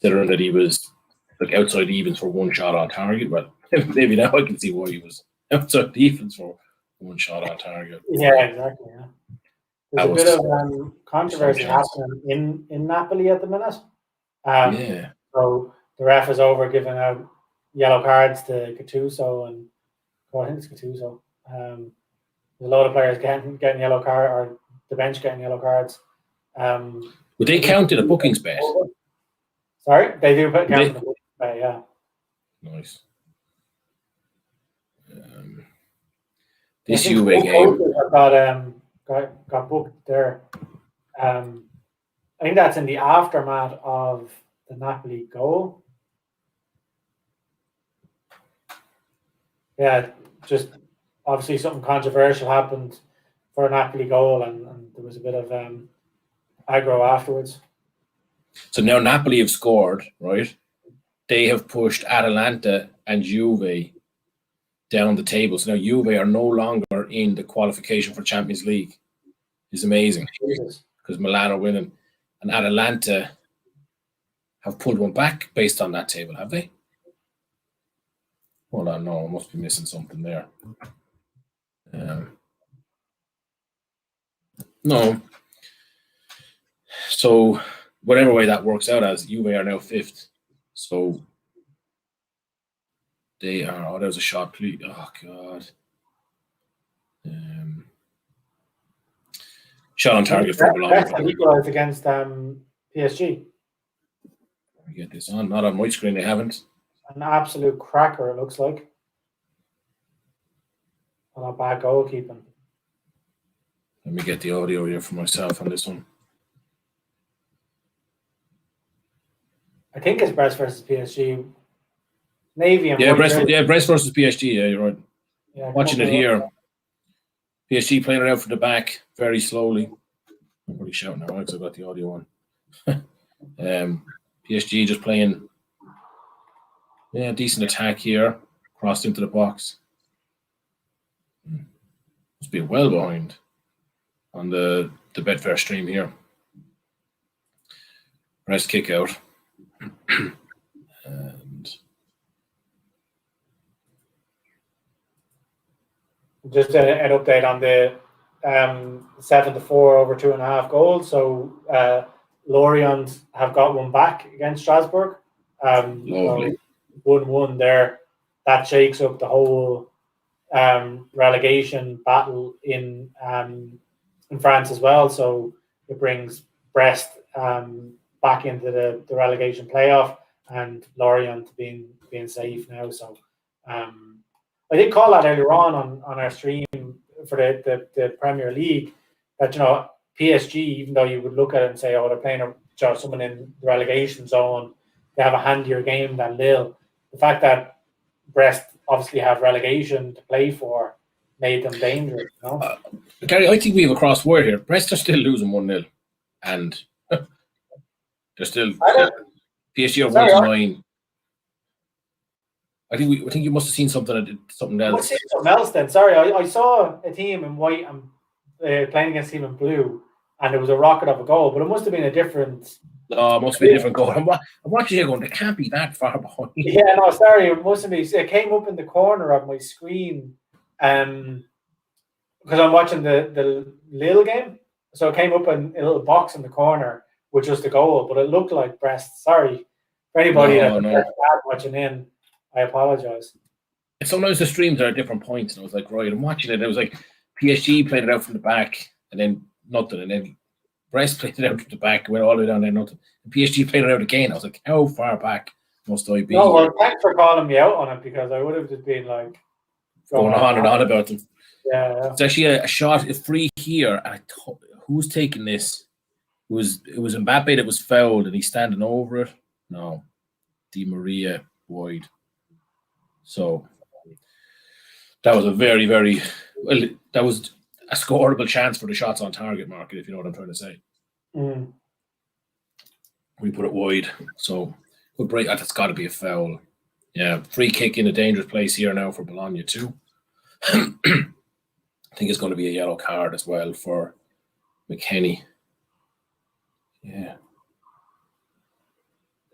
that he was like outside evens for one shot on target, but maybe now I can see why he was outside evens for one shot on target. Yeah, exactly. Yeah. There's a bit of controversy happening in Napoli at the minute. Yeah. So the ref is over giving out yellow cards to Gattuso and I think it's Gattuso. There's a lot of players getting yellow card, or the bench getting yellow cards. Would they count in a bookings bet? Sorry, they do count in a bookings bet. Yeah. Nice. This Juve game got booked there. I think that's in the aftermath of the Napoli goal. Yeah, just obviously something controversial happened for a Napoli goal, and there was a bit of aggro afterwards. So now Napoli have scored, right? They have pushed Atalanta and Juve down the table. So now Juve are no longer in the qualification for Champions League. It's amazing because Milan are winning, and Atalanta have pulled one back based on that table, have they? Hold on, no, I must be missing something there. No. So whatever way that works out as, Juve are now 5th. So they are. Oh, there's a shot, please. Oh God. Shot on target for Bologna. Equalised against PSG. Let me get this on. Not on my screen. They haven't. An absolute cracker, it looks like. And a bad goalkeeping. Let me get the audio here for myself on this one. I think it's Brest versus PSG. Navy and Brest versus PSG. Yeah, you're right. Yeah, watching it here. PSG playing it out from the back very slowly. I'm pretty shouting now because I've got the audio on. PSG just playing. Yeah, decent attack here. Crossed into the box. Must be well behind on the Betfair stream here. Brest kick out. And just an update on the 7-4 over 2.5 goals. So Lorient have got one back against Strasbourg. Lovely. 1-1 there. That shakes up the whole relegation battle in France as well. So it brings Brest back into the relegation playoff, and Lorient being safe now. So I did call that earlier on our stream for the Premier League that, you know, PSG, even though you would look at it and say, oh, they're playing someone in the relegation zone, they have a handier game than Lille. The fact that Brest obviously have relegation to play for made them dangerous. You know? Gary, I think we have a cross word here. Brest are still losing 1-0, and they're still PSG are 1-9. I think you must have seen something else. Something else then. Sorry, I saw a team in white and playing against a team in blue, and it was a rocket of a goal, but it must have been a different. No, it must be a different goal. I'm watching here going, it can't be that far behind. Yeah, no, sorry, it mustn't be. It came up in the corner of my screen. because I'm watching the Lille game, so it came up in a little box in the corner with just a goal, but it looked like Brest. Sorry for anybody that's watching in. I apologize. Sometimes the streams are at different points, and I was like, right, I'm watching it. And it was like PSG played it out from the back, and then nothing, and then Brest played it out from the back, went all the way down there, nothing. And PSG played it out again. I was like, how far back must I be? No, well, thanks for calling me out on it, because I would have just been like going on and on about them. Yeah. It's actually a shot, a free here, and who's taking this? It was Mbappe that was fouled, and he's standing over it. No, Di Maria wide. So that was a very, very well. That was a scoreable chance for the shots on target market, if you know what I'm trying to say. We put it wide, so good break. That's got to be a foul. Yeah, free kick in a dangerous place here now for Bologna too. I think it's going to be a yellow card as well for McKennie. Yeah.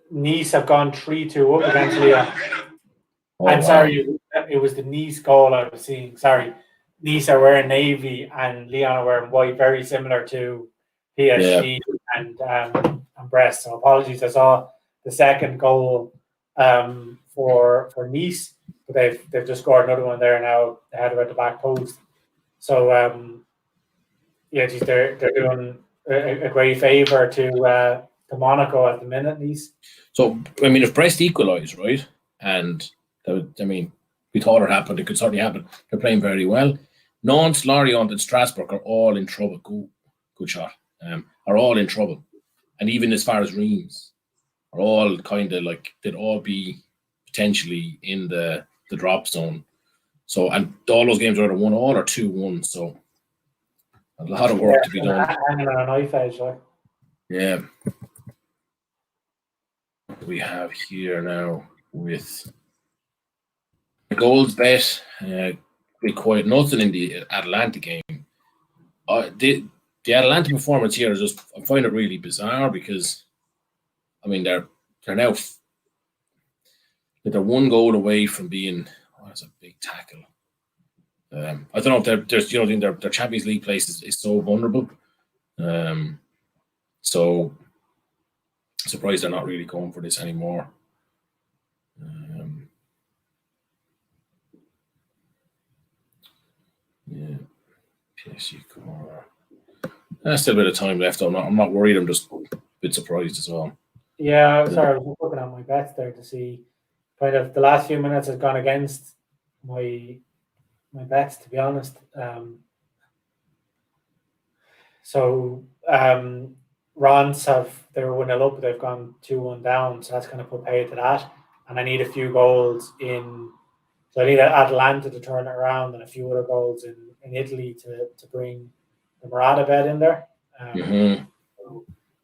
Nice have gone 3-2 up against Lille. Oh, sorry, it was the Nice goal I was seeing. Sorry. Nice are wearing navy and Lyon are wearing white, very similar to PSG and Brest. So apologies, I saw the second goal for Nice, but they've just scored another one there now. They had about the back post. So they're doing a great favour to Monaco at the minute, Nice. So I mean, if Brest equalise, right, and we thought it happened. It could certainly happen. They're playing very well. Nantes, Lorient, and Strasbourg are all in trouble. Good shot. Are all in trouble, and even as far as Reims, are all kind of like they'd all be potentially in the drop zone. So, and all those games are either 1-1 or 2-1. So, a lot of work to be done. Hanging on a knife edge, like. Yeah. We have here now with the goals bet. Be quite nothing in the Atalanta game. The Atalanta performance here is just, I find it really bizarre because, I mean, they're now they're one goal away from being. Oh, that's a big tackle. I don't know if their Champions League place is so vulnerable. So surprised they're not really going for this anymore. Yeah, PSG core. There's still a bit of time left. I'm not worried. I'm just a bit surprised as well. Yeah, sorry, I was looking at my bets there to see kind of the last few minutes has gone against my bets, to be honest. Rons they were 1-0 up, but they've gone 2-1 down, so that's going to put pay to that. And I need a few goals so I need Atalanta to turn it around and a few other goals in Italy to bring the Morata bet in there. I don't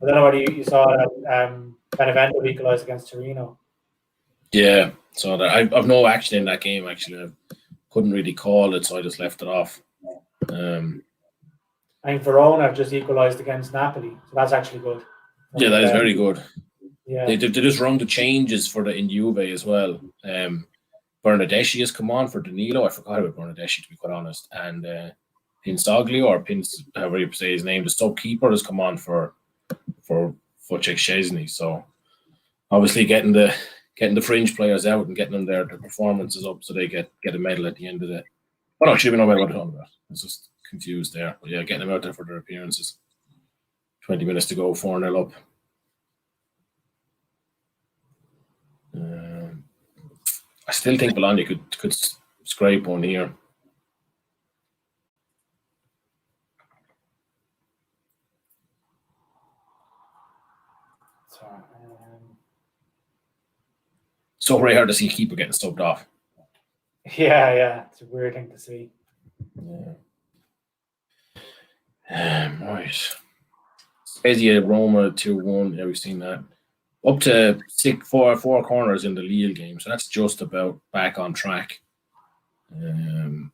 know whether you saw that Benevento equalised against Torino. Yeah, so I've no action in that game, actually. I couldn't really call it, so I just left it off. I think Verona have just equalised against Napoli, so that's actually good. Yeah, that is very good. Yeah, they just rung the changes for the in Juve as well. Bernardeschi has come on for Danilo. I forgot about Bernardeschi, to be quite honest. And Pinsoglio, or however you say his name, the sub keeper, has come on for Wojciech Szczesny. So obviously getting the fringe players out and getting them their performances up so they get a medal at the end of the. Oh no, should be no matter what they're talking about. I was just confused there. But yeah, getting them out there for their appearances. 20 minutes to go, 4-0 up. I still think Bologna could scrape one here. So rare to see keeper getting stubbed off. Yeah, it's a weird thing to see. Yeah. Right. Serie Roma 2-1. Yeah, we've seen that. Up to four corners in the Lille game, so that's just about back on track. In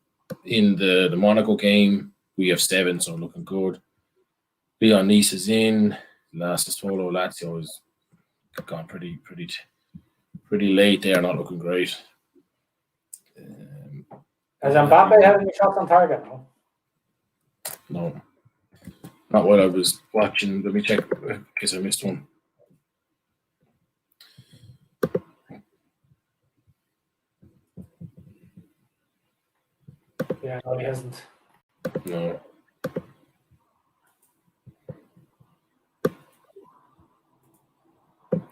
the Monaco game, we have 7, so looking good. Lyon Nice is in. Last Sassuolo Lazio has gone pretty late there, not looking great. Has Mbappe had any shots on target? No? No. Not while I was watching. Let me check in case I missed one. Yeah, no, he hasn't. No.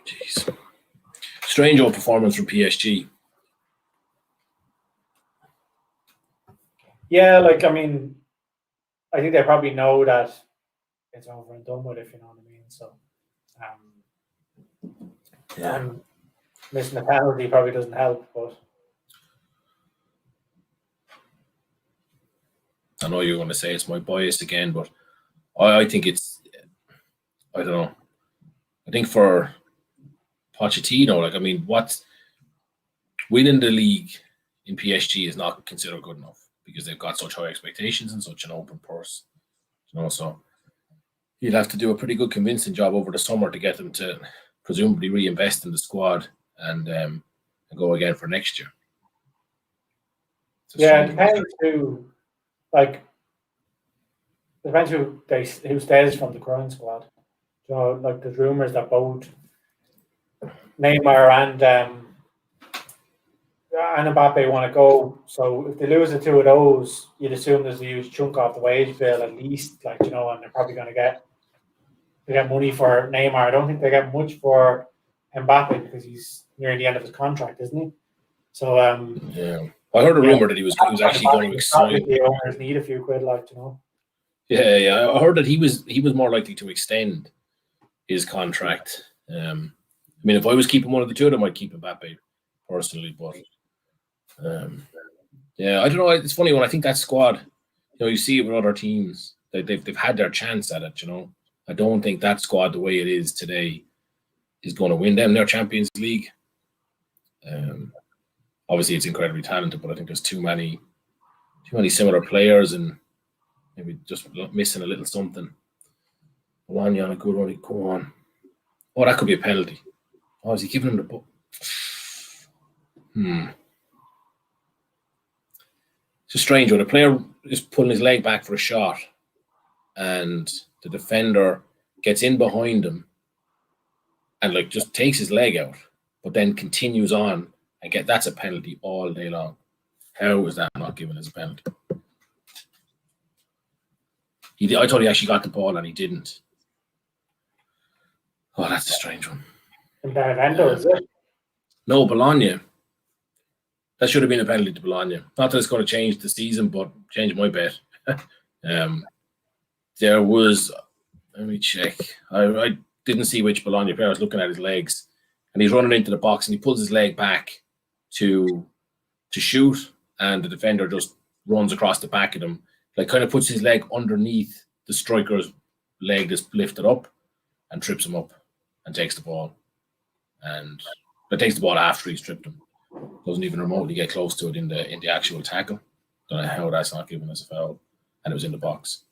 Jeez. Strange old performance from PSG. Yeah, like, I mean, I think they probably know that it's over and done with, if you know what I mean. So, missing the penalty probably doesn't help, but I know you're going to say it's my bias again, but I think it's, I don't know. I think for Pochettino, like, I mean, what's winning the league in PSG is not considered good enough because they've got such high expectations and such an open purse. You know, so you'd have to do a pretty good convincing job over the summer to get them to presumably reinvest in the squad and go again for next year. Yeah, it depends who stays from the current squad. So, like, there's rumors that both Neymar and Mbappe want to go. So if they lose the two of those, you'd assume there's a huge chunk off the wage bill at least, like, you know, and they're probably going to get money for Neymar. I don't think they get much for Mbappe because he's near the end of his contract, isn't he? So yeah, I heard a rumor that he was actually going to extend. The owners need a few quid, like, you know. Yeah. I heard that he was more likely to extend his contract. I mean, if I was keeping one of the two of them, I'd keep Mbappe personally, but yeah, I don't know. It's funny when I think that squad, you know, you see it with other teams. They've had their chance at it, you know. I don't think that squad, the way it is today, is going to win them their Champions League. Obviously, it's incredibly talented, but I think there's too many similar players and maybe just missing a little something. Bologna on a good one. Go on. Oh, that could be a penalty. Oh, is he giving him the ball? It's a strange one. A player is pulling his leg back for a shot and the defender gets in behind him and like just takes his leg out, but then continues on and that's a penalty all day long. How is that not given as a penalty? I thought he actually got the ball and he didn't. Oh, that's a strange one. And Benevento, is it? No, Bologna. That should have been a penalty to Bologna. Not that it's going to change the season, but change my bet. There was, let me check. I didn't see which Bologna player. I was looking at his legs, and he's running into the box, and he pulls his leg back to shoot, and the defender just runs across the back of him, like kind of puts his leg underneath the striker's leg that's lifted up, and trips him up, and takes the ball, but takes the ball after he's tripped him. Doesn't even remotely get close to it in the actual tackle. Don't know how that's not given as a foul, and it was in the box.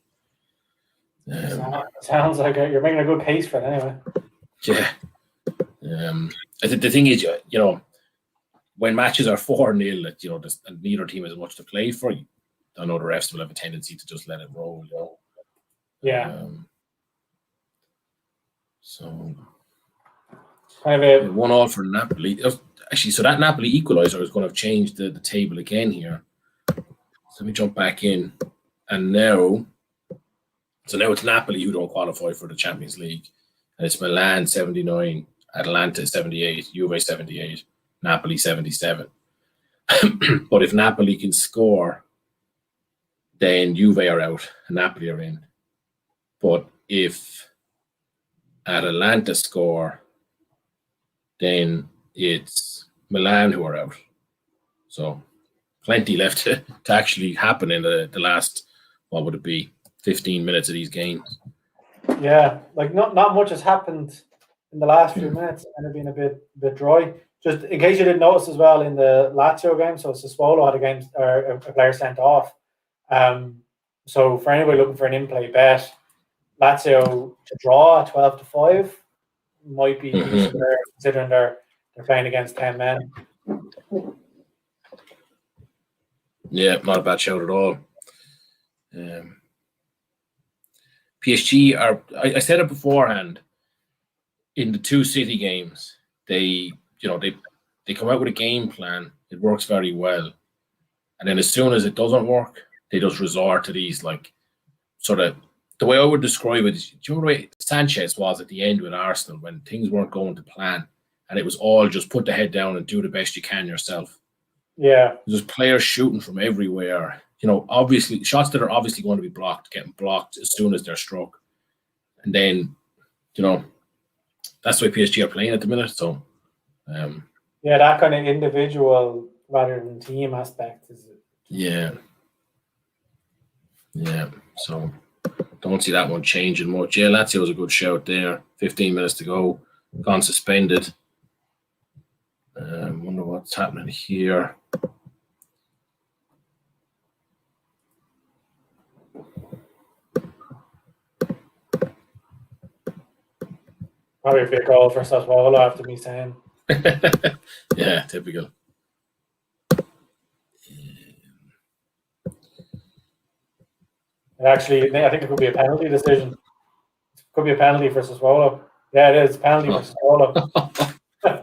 Sounds like you're making a good case for it anyway. Yeah. I think the thing is, you know, when matches are 4-0, you know, and neither team has much to play for, I know the refs will have a tendency to just let it roll, you know. Yeah. So kind of 1-1 for Napoli. Actually, so that Napoli equaliser is going to have changed the table again here. So let me jump back in. And now it's Napoli who don't qualify for the Champions League. And it's Milan 79, Atalanta 78, Juve 78, Napoli 77. But if Napoli can score, then Juve are out and Napoli are in. But if Atalanta score, then it's Milan who are out. So plenty left to actually happen in the last, what would it be, 15 minutes of these games. Yeah, like not much has happened in the last few minutes, and it's been a bit dry. Just in case you didn't notice as well, in the Lazio game, so Sassuolo had a player sent off. So for anybody looking for an in-play bet, Lazio to draw at 12-5 might be decent there, considering they're playing against 10 men. Yeah, not a bad shout at all. PSG are. I said it beforehand. In the two City games, they come out with a game plan. It works very well, and then as soon as it doesn't work, they just resort to these like sort of the way I would describe it is, do you remember the way Sanchez was at the end with Arsenal when things weren't going to plan, and it was all just put the head down and do the best you can yourself. Yeah, there's players shooting from everywhere. Obviously shots that are obviously going to be blocked, getting blocked as soon as they're struck, and then that's the way PSG are playing at the minute. So, that kind of individual rather than team aspect is it. Yeah. So, don't see that one changing much. Yeah, Lazio was a good shout there. 15 minutes to go, gone suspended. Wonder what's happening here. Probably a big goal for Sassuolo after me saying. Yeah, typical. Actually, I think it could be a penalty decision. It could be a penalty for Sassuolo. Yeah, it is. Penalty for Sassuolo.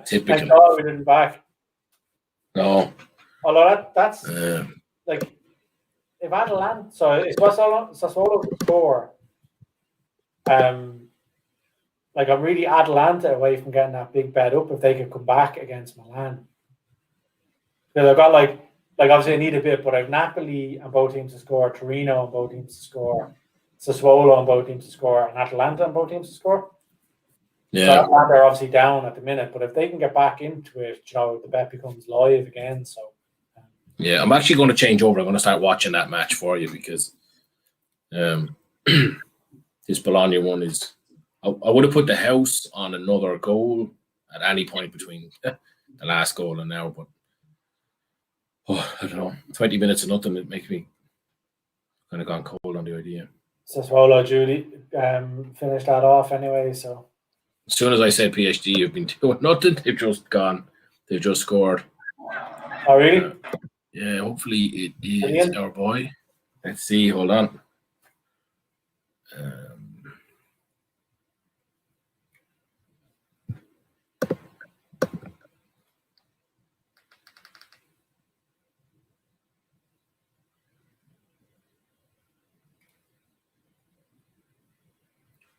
Typical. Thank God we didn't back. No. Although that's like if Atalanta, so it's Sassuolo to score. Like I'm really Atalanta away from getting that big bet up if they could come back against Milan. Because I've got like obviously I need a bit, but I've Napoli on both teams to score, Torino on both teams to score, Sassuolo on both teams to score, and Atalanta on both teams to score. Yeah. So Atalanta are obviously down at the minute, but if they can get back into it, the bet becomes live again. So yeah, I'm actually going to change over. I'm going to start watching that match for you because this Bologna one is. I would have put the house on another goal at any point between the last goal and now, but I don't know. 20 minutes of nothing, it makes me kind of gone cold on the idea. Sassuolo, Judy, finished that off anyway. So as soon as I said PSG have been doing nothing, they've just gone. They've just scored. Oh, really? Yeah, hopefully it is our boy. Let's see. Hold on.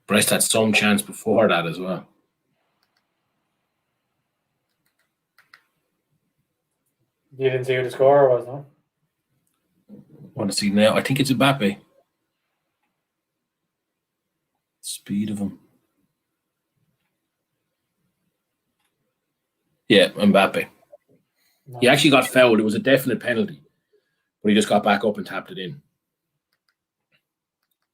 Brest had some chance before that as well. You didn't see who the scorer was, no? Want to see now? I think it's Mbappe. Speed of him. Yeah, Mbappe. No. He actually got fouled. It was a definite penalty, but he just got back up and tapped it in.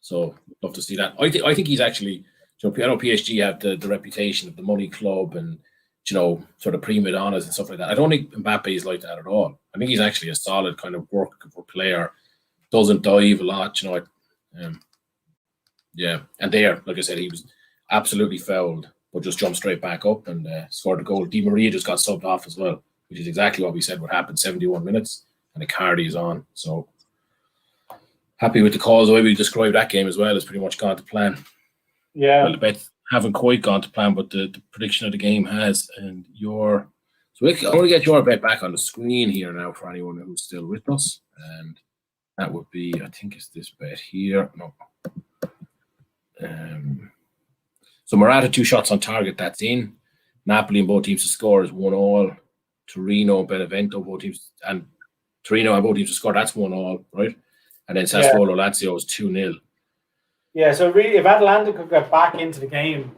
So love to see that. I think he's actually. I know PSG have the reputation of the money club and sort of prima donnas and stuff like that. I don't think Mbappe is like that at all. I think he's actually a solid kind of workable player. Doesn't dive a lot, yeah, and there, like I said, he was absolutely fouled, but just jumped straight back up and scored a goal. Di Maria just got subbed off as well, which is exactly what we said would happen. 71 minutes, and Icardi is on. So happy with the calls. The way we described that game as well is pretty much gone to plan. Yeah. Well, the bet haven't quite gone to plan, but the prediction of the game has. And I want to get your bet back on the screen here now for anyone who's still with us. And that would be, I think it's this bet here. No. So Morata 2 shots on target, that's in. Napoli and both teams to score is 1-1. Torino and Benevento both teams, and Torino and both teams to score, that's 1-1, right? And then Sassuolo Lazio is 2-0. Yeah, so really, if Atalanta could get back into the game,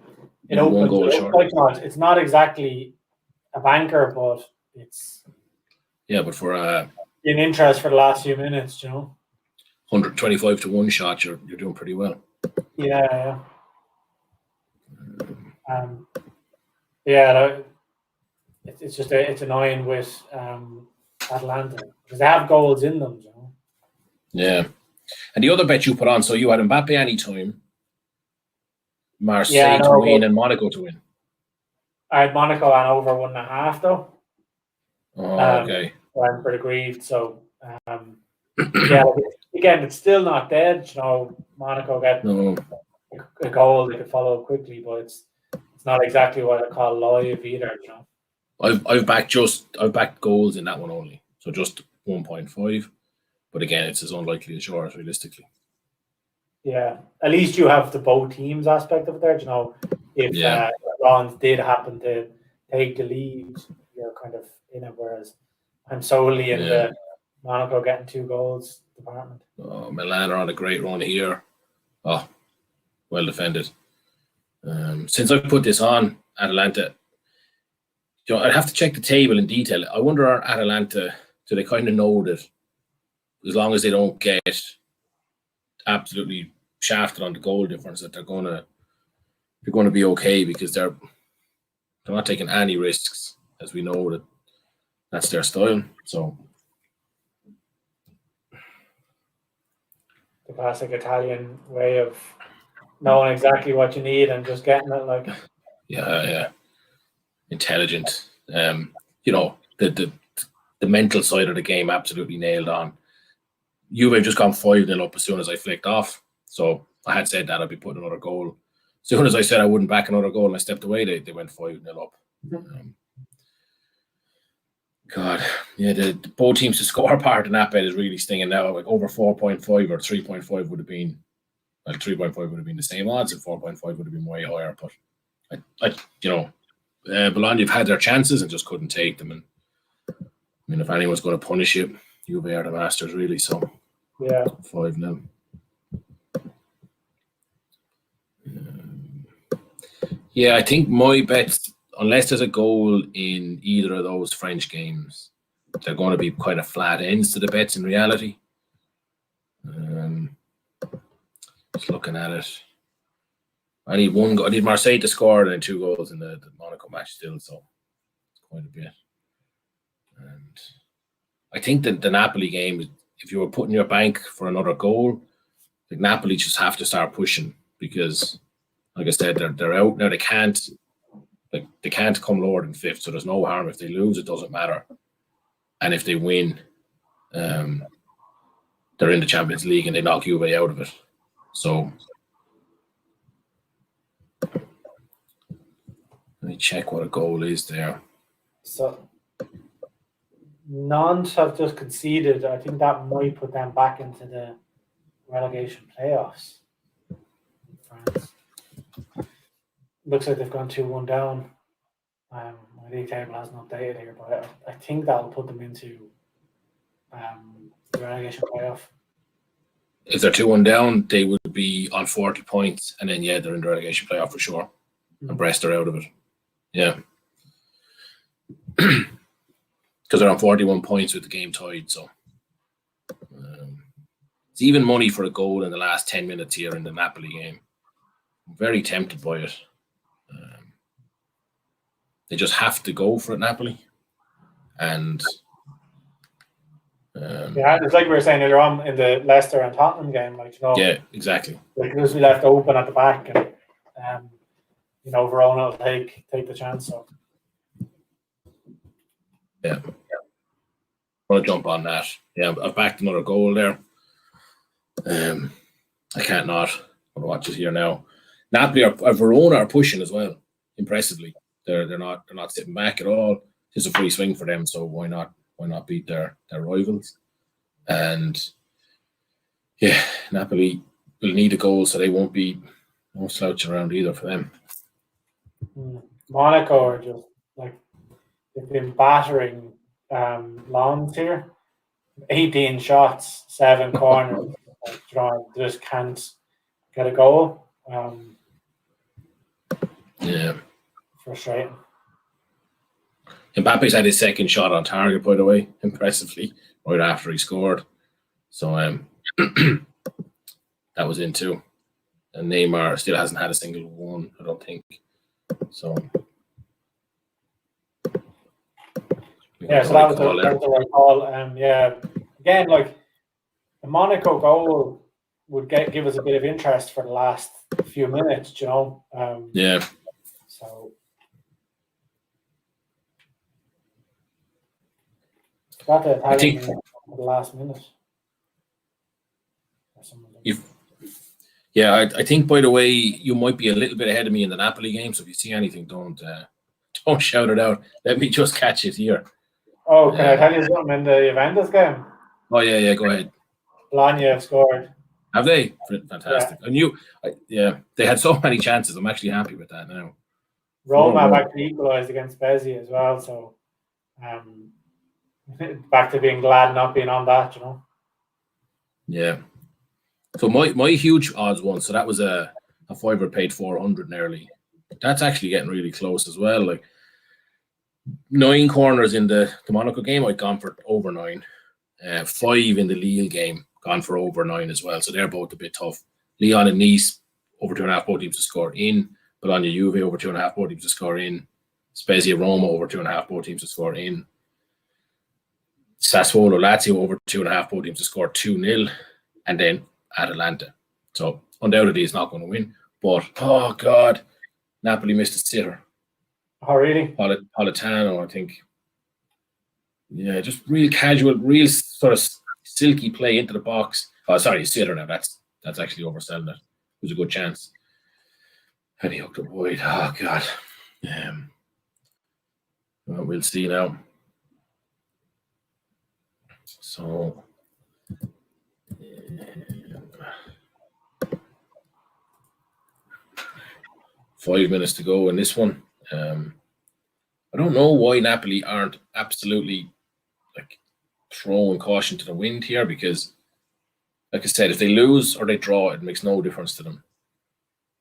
it opens it up. It's not exactly a banker, but it's but for an interest for the last few minutes, 125 to 1 shot, you're doing pretty well. Yeah. It's annoying with Atalanta because they have goals in them, Yeah. And the other bet you put on, so you had Mbappe anytime, Marseille to win, and Monaco to win. I had Monaco on over 1.5 though. Oh, okay. I'm pretty grieved. So again, it's still not dead. Monaco get a goal they could follow up quickly, but it's not exactly what I call live either. I've backed goals in that one only, so just 1.5. But again, it's as unlikely as yours, realistically. Yeah, at least you have the both teams aspect of it there. If Ron's did happen to take the lead, you're kind of in it, whereas I'm solely in the Monaco getting 2 goals department. Oh, Milan are on a great run here. Oh, well defended. Since I put this on, Atalanta, I'd have to check the table in detail. I wonder, are Atalanta, do they kind of know that as long as they don't get absolutely shafted on the goal difference, that they're going to be okay, because they're not taking any risks, as we know that's their style. So the classic Italian way of knowing exactly what you need and just getting it, like. Yeah, intelligent. The mental side of the game absolutely nailed on. Juve just gone 5-0 up as soon as I flicked off. So I had said that I'd be putting another goal. As soon as I said I wouldn't back another goal and I stepped away, they went 5-0 up. God, yeah, the both teams to score part in that bet is really stinging now. Like over 4.5 or 3.5 would have been, 3.5 would have been the same odds, and 4.5 would have been way higher. But Bologna have had their chances and just couldn't take them. And I mean, if anyone's going to punish you, Juve are the masters, really. So yeah, 5-0. Yeah, I think my bets, unless there's a goal in either of those French games, they're going to be kind of flat ends to the bets in reality. Just looking at it, I need one goal. I need Marseille to score and then 2 goals in the Monaco match still, so it's quite a bit. And I think that the Napoli game, if you were putting your bank for another goal, like Napoli just have to start pushing, because, like I said, they're out now. They can't come lower than 5th, so there's no harm if they lose. It doesn't matter, and if they win, they're in the Champions League and they knock Juve out of it. So let me check what a goal is there. So Nantes have just conceded. I think that might put them back into the relegation playoffs in France. Looks like they've gone 2-1 down. My league table hasn't updated here, but I think that'll put them into the relegation playoff. If they're 2-1 down, they would be on 40 points, and then they're in the relegation playoff for sure. And Brest are out of it. Yeah. Because they're on 41 points with the game tied, so it's even money for a goal in the last 10 minutes here in the Napoli game. I'm very tempted by it. They just have to go for it, Napoli. And it's like we were saying earlier on in the Leicester and Tottenham game, yeah, exactly. Like this, we left open at the back, and Verona will take the chance. So yeah, I'll jump on that. Yeah, I've backed another goal there. I can't not. I'm gonna watch it here now. Napoli Verona are pushing as well, impressively. They're not sitting back at all. It's a free swing for them, so why not beat their rivals? And yeah, Napoli will need a goal, so they won't slouch around either for them. Monaco are just like they've been battering Lens here. 18 shots, 7 corners. Just can't get a goal. Yeah. Frustrating. Mbappe's had his second shot on target, by the way, impressively, right after he scored. So that was in too. And Neymar still hasn't had a single one, I don't think. So yeah, so that was the right call. Yeah, again, like the Monaco goal would give us a bit of interest for the last few minutes, yeah. So got the Italian for the last minute. Yeah, I think, by the way, you might be a little bit ahead of me in the Napoli game, so if you see anything, don't shout it out. Let me just catch it here. Oh, can I tell you something in the Juventus game? Oh, yeah, go ahead. Bologna have scored. Have they? Fantastic. Yeah. They had so many chances. I'm actually happy with that now. Roma have actually equalised against Spezia as well, so back to being glad not being on that, you know. Yeah. So my huge odds one, so that was a fiver paid 400 nearly. That's actually getting really close as well. Like 9 corners in the Monaco game, I'd gone for over 9. 5 in the Lille game, gone for over 9 as well. So they're both a bit tough. Lyon and Nice, over 2.5 both teams to score in. Bologna Juve, over 2.5 both teams to score in. Spezia Roma, over 2.5 both teams to score in. Sassuolo Lazio, over 2.5 both teams to score 2-0. And then Atalanta. So undoubtedly it's not going to win. But, oh God, Napoli missed a sitter. Oh, really? Politano, I think. Yeah, just real casual, real sort of silky play into the box. Oh, sorry, sitter now. That's actually overselling it. It was a good chance. And he hooked up wide. Oh, God. Well, we'll see now. So, 5 minutes to go in this one. I don't know why Napoli aren't absolutely like throwing caution to the wind here, because, like I said, if they lose or they draw, it makes no difference to them.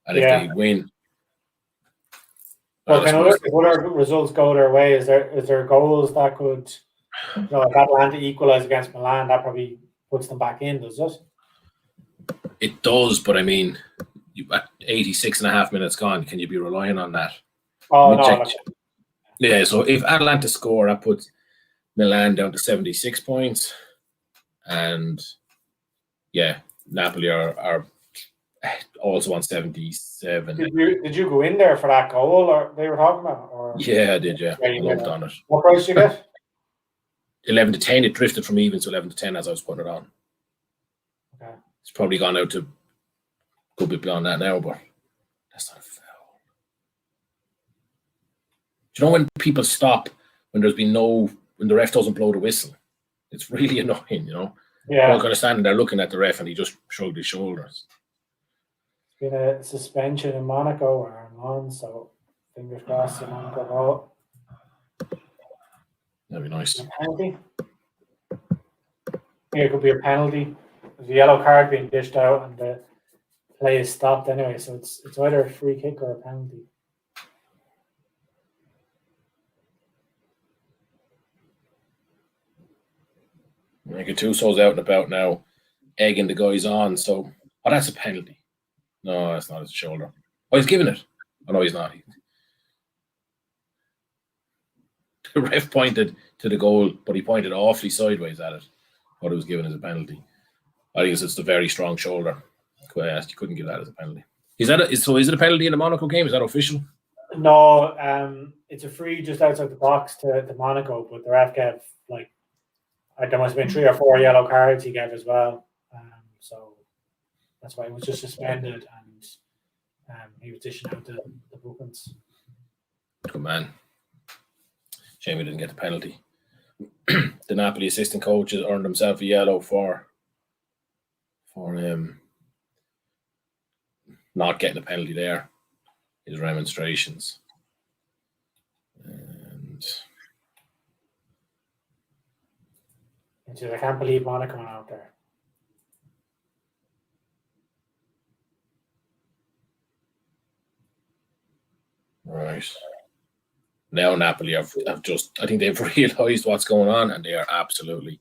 And if they win, well, can other results go their way? Is there goals that could, you know, if Atalanta equalise against Milan, that probably puts them back in, does it? It does, but I mean, at 86.5 minutes gone, can you be relying on that? Oh, no. Yeah, so if Atalanta score, that puts Milan down to 76 points. And yeah, Napoli are also on 77. Did you go in there for that goal, or they were talking about? Or? Yeah, I did, yeah. I lumped on it. What price did you get? 11 to 10. It drifted from even to 11 to 10 as I was putting it on. Okay. It's probably gone out to a good bit beyond that now, but that's not a foul. Do you know when people stop when the ref doesn't blow the whistle? It's really annoying, you know? Yeah. They're kind of standing there looking at the ref and he just shrugged his shoulders. It's been a suspension in Monaco or on, so fingers crossed in Monaco goal. That'd be nice. A penalty? Yeah, it could be a penalty. There's a yellow card being dished out and the play is stopped anyway, so it's either a free kick or a penalty. Gattuso's out and about now, egging the guys on. So, that's a penalty. No, that's not his shoulder. Oh, he's giving it. Oh, no, he's not. The ref pointed to the goal, but he pointed awfully sideways at it. What it was given as a penalty. I think it's the very strong shoulder. You couldn't give that as a penalty. Is it a penalty in the Monaco game? Is that official? No, it's a free just outside the box to Monaco, but the ref gave there must have been 3 or 4 yellow cards he gave as well. So that's why it was just suspended and he was dishing out the bookings. Good man. Shame he didn't get the penalty. The Napoli assistant coach has earned himself a yellow for not getting a penalty there. His remonstrations. And I can't believe Monaco went out there. Right. Now Napoli have just, I think they've realised what's going on and they are absolutely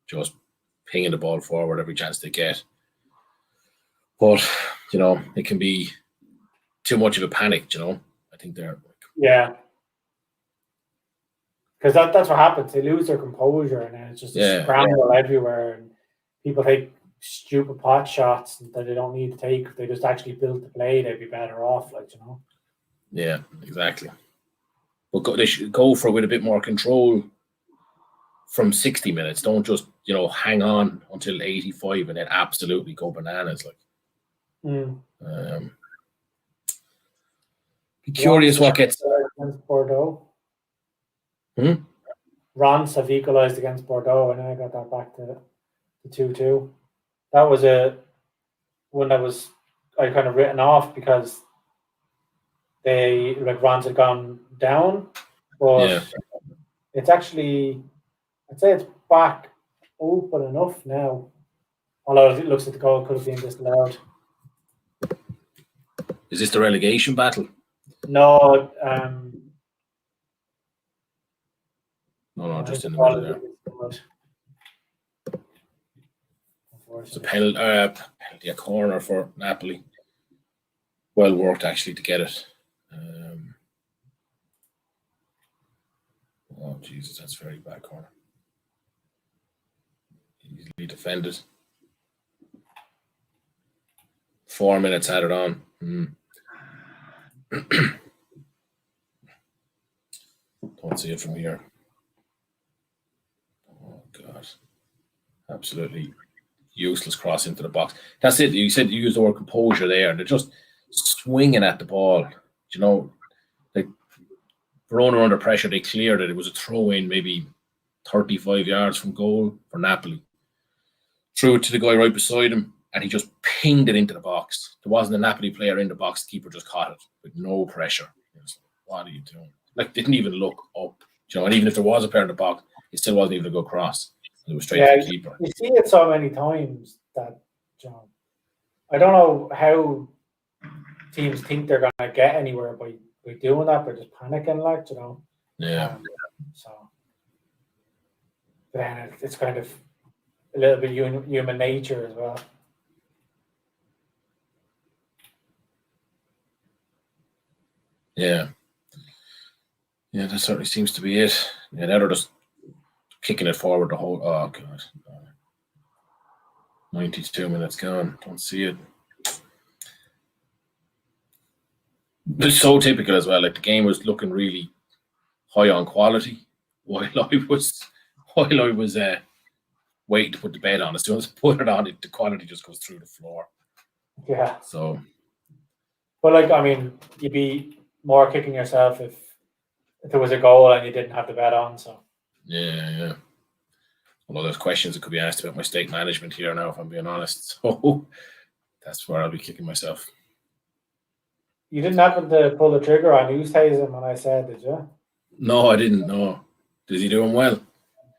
just pinging the ball forward every chance they get. But, you know, it can be too much of a panic, you know. I think they're... Yeah. Because that's what happens. They lose their composure and then it's just a scramble everywhere and people take stupid pot shots that they don't need to take. If they just actually built the play, they'd be better off, you know. Yeah, exactly. But they should go for it with a bit more control from 60 minutes. Don't just, hang on until 85 and then absolutely go bananas. Be curious what gets against Bordeaux. Hmm? Reims have equalised against Bordeaux, and I got that back to 2-2. That was one that was I kind of written off because Reims had gone down, but it's actually, I'd say it's back open enough now. Although it looks like the goal could have been disallowed. Is this the relegation battle? No, no, just in the middle there. It's a penalty, a corner for Napoli. Well worked actually to get it. Oh Jesus, that's very bad corner. Easily defended. 4 minutes added on. Don't see it from here. Oh God, absolutely useless cross into the box. That's it. You said you used the word composure there. They're just swinging at the ball. You know, like Verona under pressure, they cleared it. It was a throw in, maybe 35 yards from goal for Napoli. Threw it to the guy right beside him, and he just pinged it into the box. There wasn't a Napoli player in the box. The keeper just caught it with no pressure. What are you doing? Like, didn't even look up. You know, and even if there was a player in the box, it still wasn't even a good cross. It was straight to the keeper. You see it so many times that, John, I don't know how teams think they're going to get anywhere by doing that, by just panicking, like, you know. Yeah. So then it's kind of a little bit human nature as well. Yeah. Yeah, that certainly seems to be it. Yeah, now they're just kicking it forward the whole. Oh God. 92 minutes gone. Don't see it. It's so typical as well. Like, the game was looking really high on quality while I was waiting to put the bet on. As soon as I put it on, the quality just goes through the floor. Yeah. So. But like, I mean, you'd be more kicking yourself if there was a goal and you didn't have the bet on. So. Yeah. Although there's questions that could be asked about my stake management here now, if I'm being honest. So that's where I'll be kicking myself. You didn't happen to pull the trigger on Oosthuizen when I said, did you? No, I didn't. No. Is he doing well?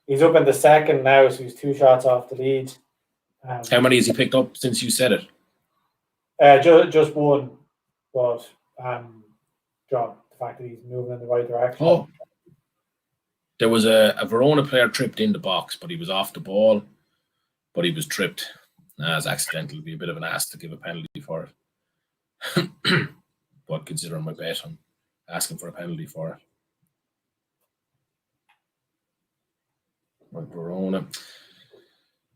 He's up in the second now, so he's 2 shots off the lead. How many has he picked up since you said it? Just one, but John, the fact that he's moving in the right direction. Oh, there was a Verona player tripped in the box, but he was off the ball, but he was tripped. That was accidental. It'd be a bit of an ass to give a penalty for it. But considering my bet, I'm asking for a penalty for it. Right, Verona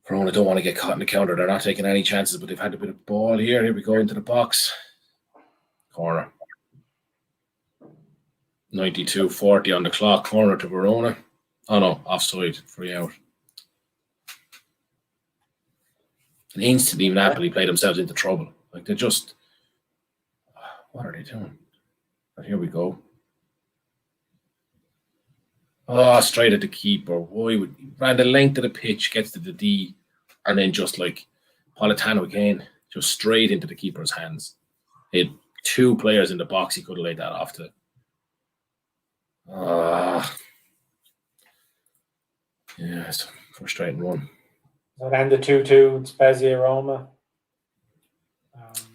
don't want to get caught in the counter. They're not taking any chances, but they've had a bit of ball here. Here we go into the box. Corner. 92-40 on the clock. Corner to Verona. Oh no, offside. Free out. And instantly Napoli played themselves into trouble. Like, they're just... What are they doing? But here we go. Oh, straight at the keeper. Why would he ran the length of the pitch, gets to the D, and then just like Politano again, just straight into the keeper's hands. He had 2 players in the box. He could have laid that off to. Yeah, it's a frustrating one. So then the 2-2 Spezia Roma.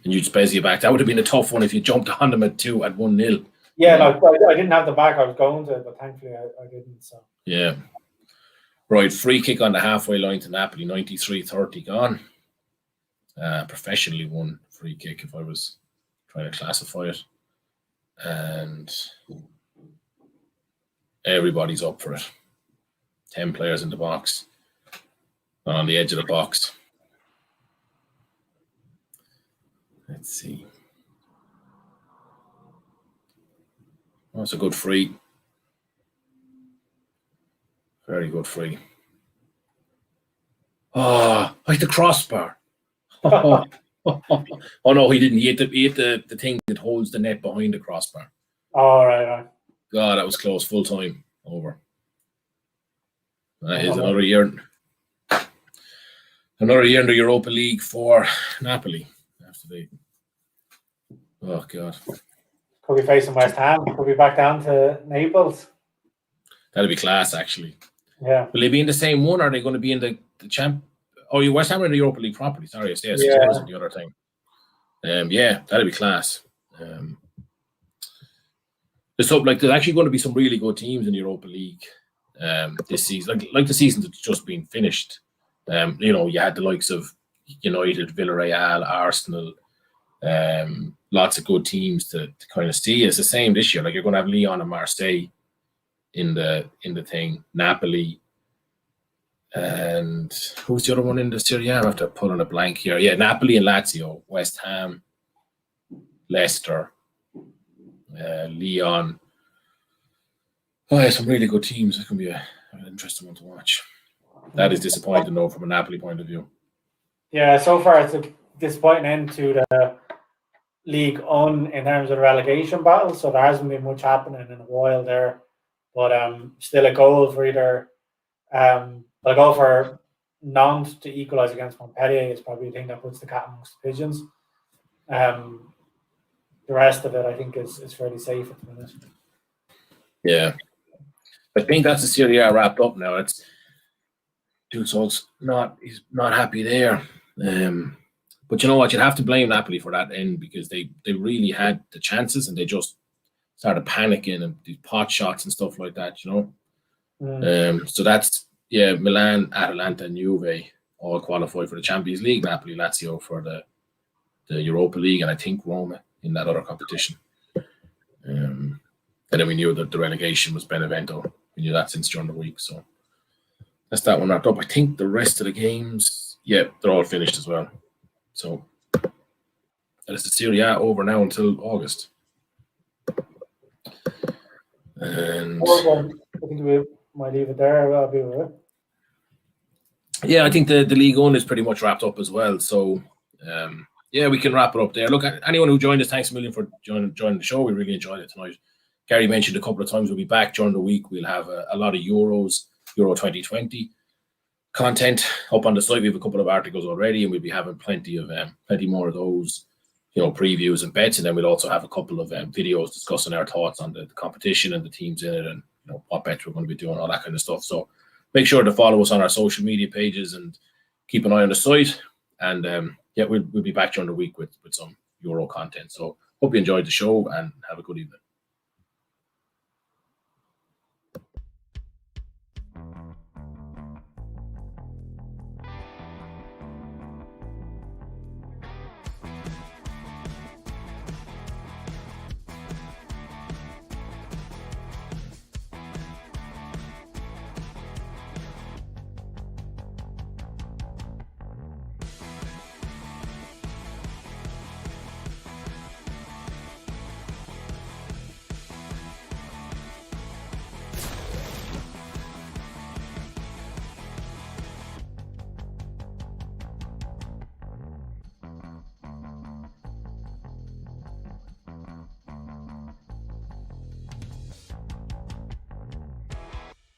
And you'd Spezia back. That would have been a tough one if you jumped on them at 1-0. Yeah, no, I didn't have the back. I was going to, but thankfully I didn't. So. Yeah. Right, free kick on the halfway line to Napoli, 93-30 gone. Professionally won free kick if I was trying to classify it. And everybody's up for it. 10 players in the box. Not on the edge of the box. Let's see. Oh, it's a good free. Very good free. Oh, like the crossbar. Oh, Oh no, he didn't. He hit the thing that holds the net behind the crossbar. Oh, right. God, that was close. Full time over. That is Oh, another year. Another year in the Europa League for Napoli. After they, oh God, could be facing West Ham. Could be back down to Naples. that'd be class, actually. Yeah. Will they be in the same one? Or are they going to be in the champ? Oh, you West Ham are in the Europa League properly. Sorry, yes, Yeah. Spurs in the other thing. Yeah, that'd be class. There's actually going to be some really good teams in the Europa League this season. Like the season that's just been finished. You had the likes of United, Villarreal, Arsenal, lots of good teams to kind of see. It's the same this year. Like you're going to have Lyon and Marseille in the thing, Napoli, and who's the other one in the Serie? I have to put on a blank here. Yeah, Napoli and Lazio, West Ham, Leicester, Lyon. Oh, yeah, some really good teams. It can be an interesting one to watch. That is disappointing, though, from a Napoli point of view. Yeah, so far it's a disappointing end to the Ligue in terms of the relegation battle. So there hasn't been much happening in a while there. But still a goal for either a goal for Nantes to equalise against Montpellier is probably the thing that puts the cat amongst the pigeons. The rest of it, I think, is fairly safe at the minute. Yeah. I think that's the SerieA wrapped up now. It's Tattersalls he's not happy there. But you know what? You'd have to blame Napoli for that end because they really had the chances and they just started panicking and these pot shots and stuff like that, So that's, Milan, Atalanta, and Juve all qualified for the Champions League. Napoli, Lazio for the Europa League, and I think Roma in that other competition. And then we knew that the relegation was Benevento. We knew that since during the week. So that's that one wrapped up. I think the rest of the games, they're all finished as well. So that is the SerieA over now until August. And I think we might leave it there. I'll be with it. Yeah, I think the Ligue 1 is pretty much wrapped up as well. So we can wrap it up there. Look, anyone who joined us, thanks a million for joining the show. We really enjoyed it tonight. Gary mentioned a couple of times we'll be back during the week. We'll have a lot of Euro 2020 content up on the site. We have a couple of articles already, and we'll be having plenty more of those, previews and bets. And then we'll also have a couple of videos discussing our thoughts on the competition and the teams in it, and what bets we're going to be doing, all that kind of stuff. So make sure to follow us on our social media pages and keep an eye on the site. And we'll be back during the week with some Euro content. So hope you enjoyed the show and have a good evening.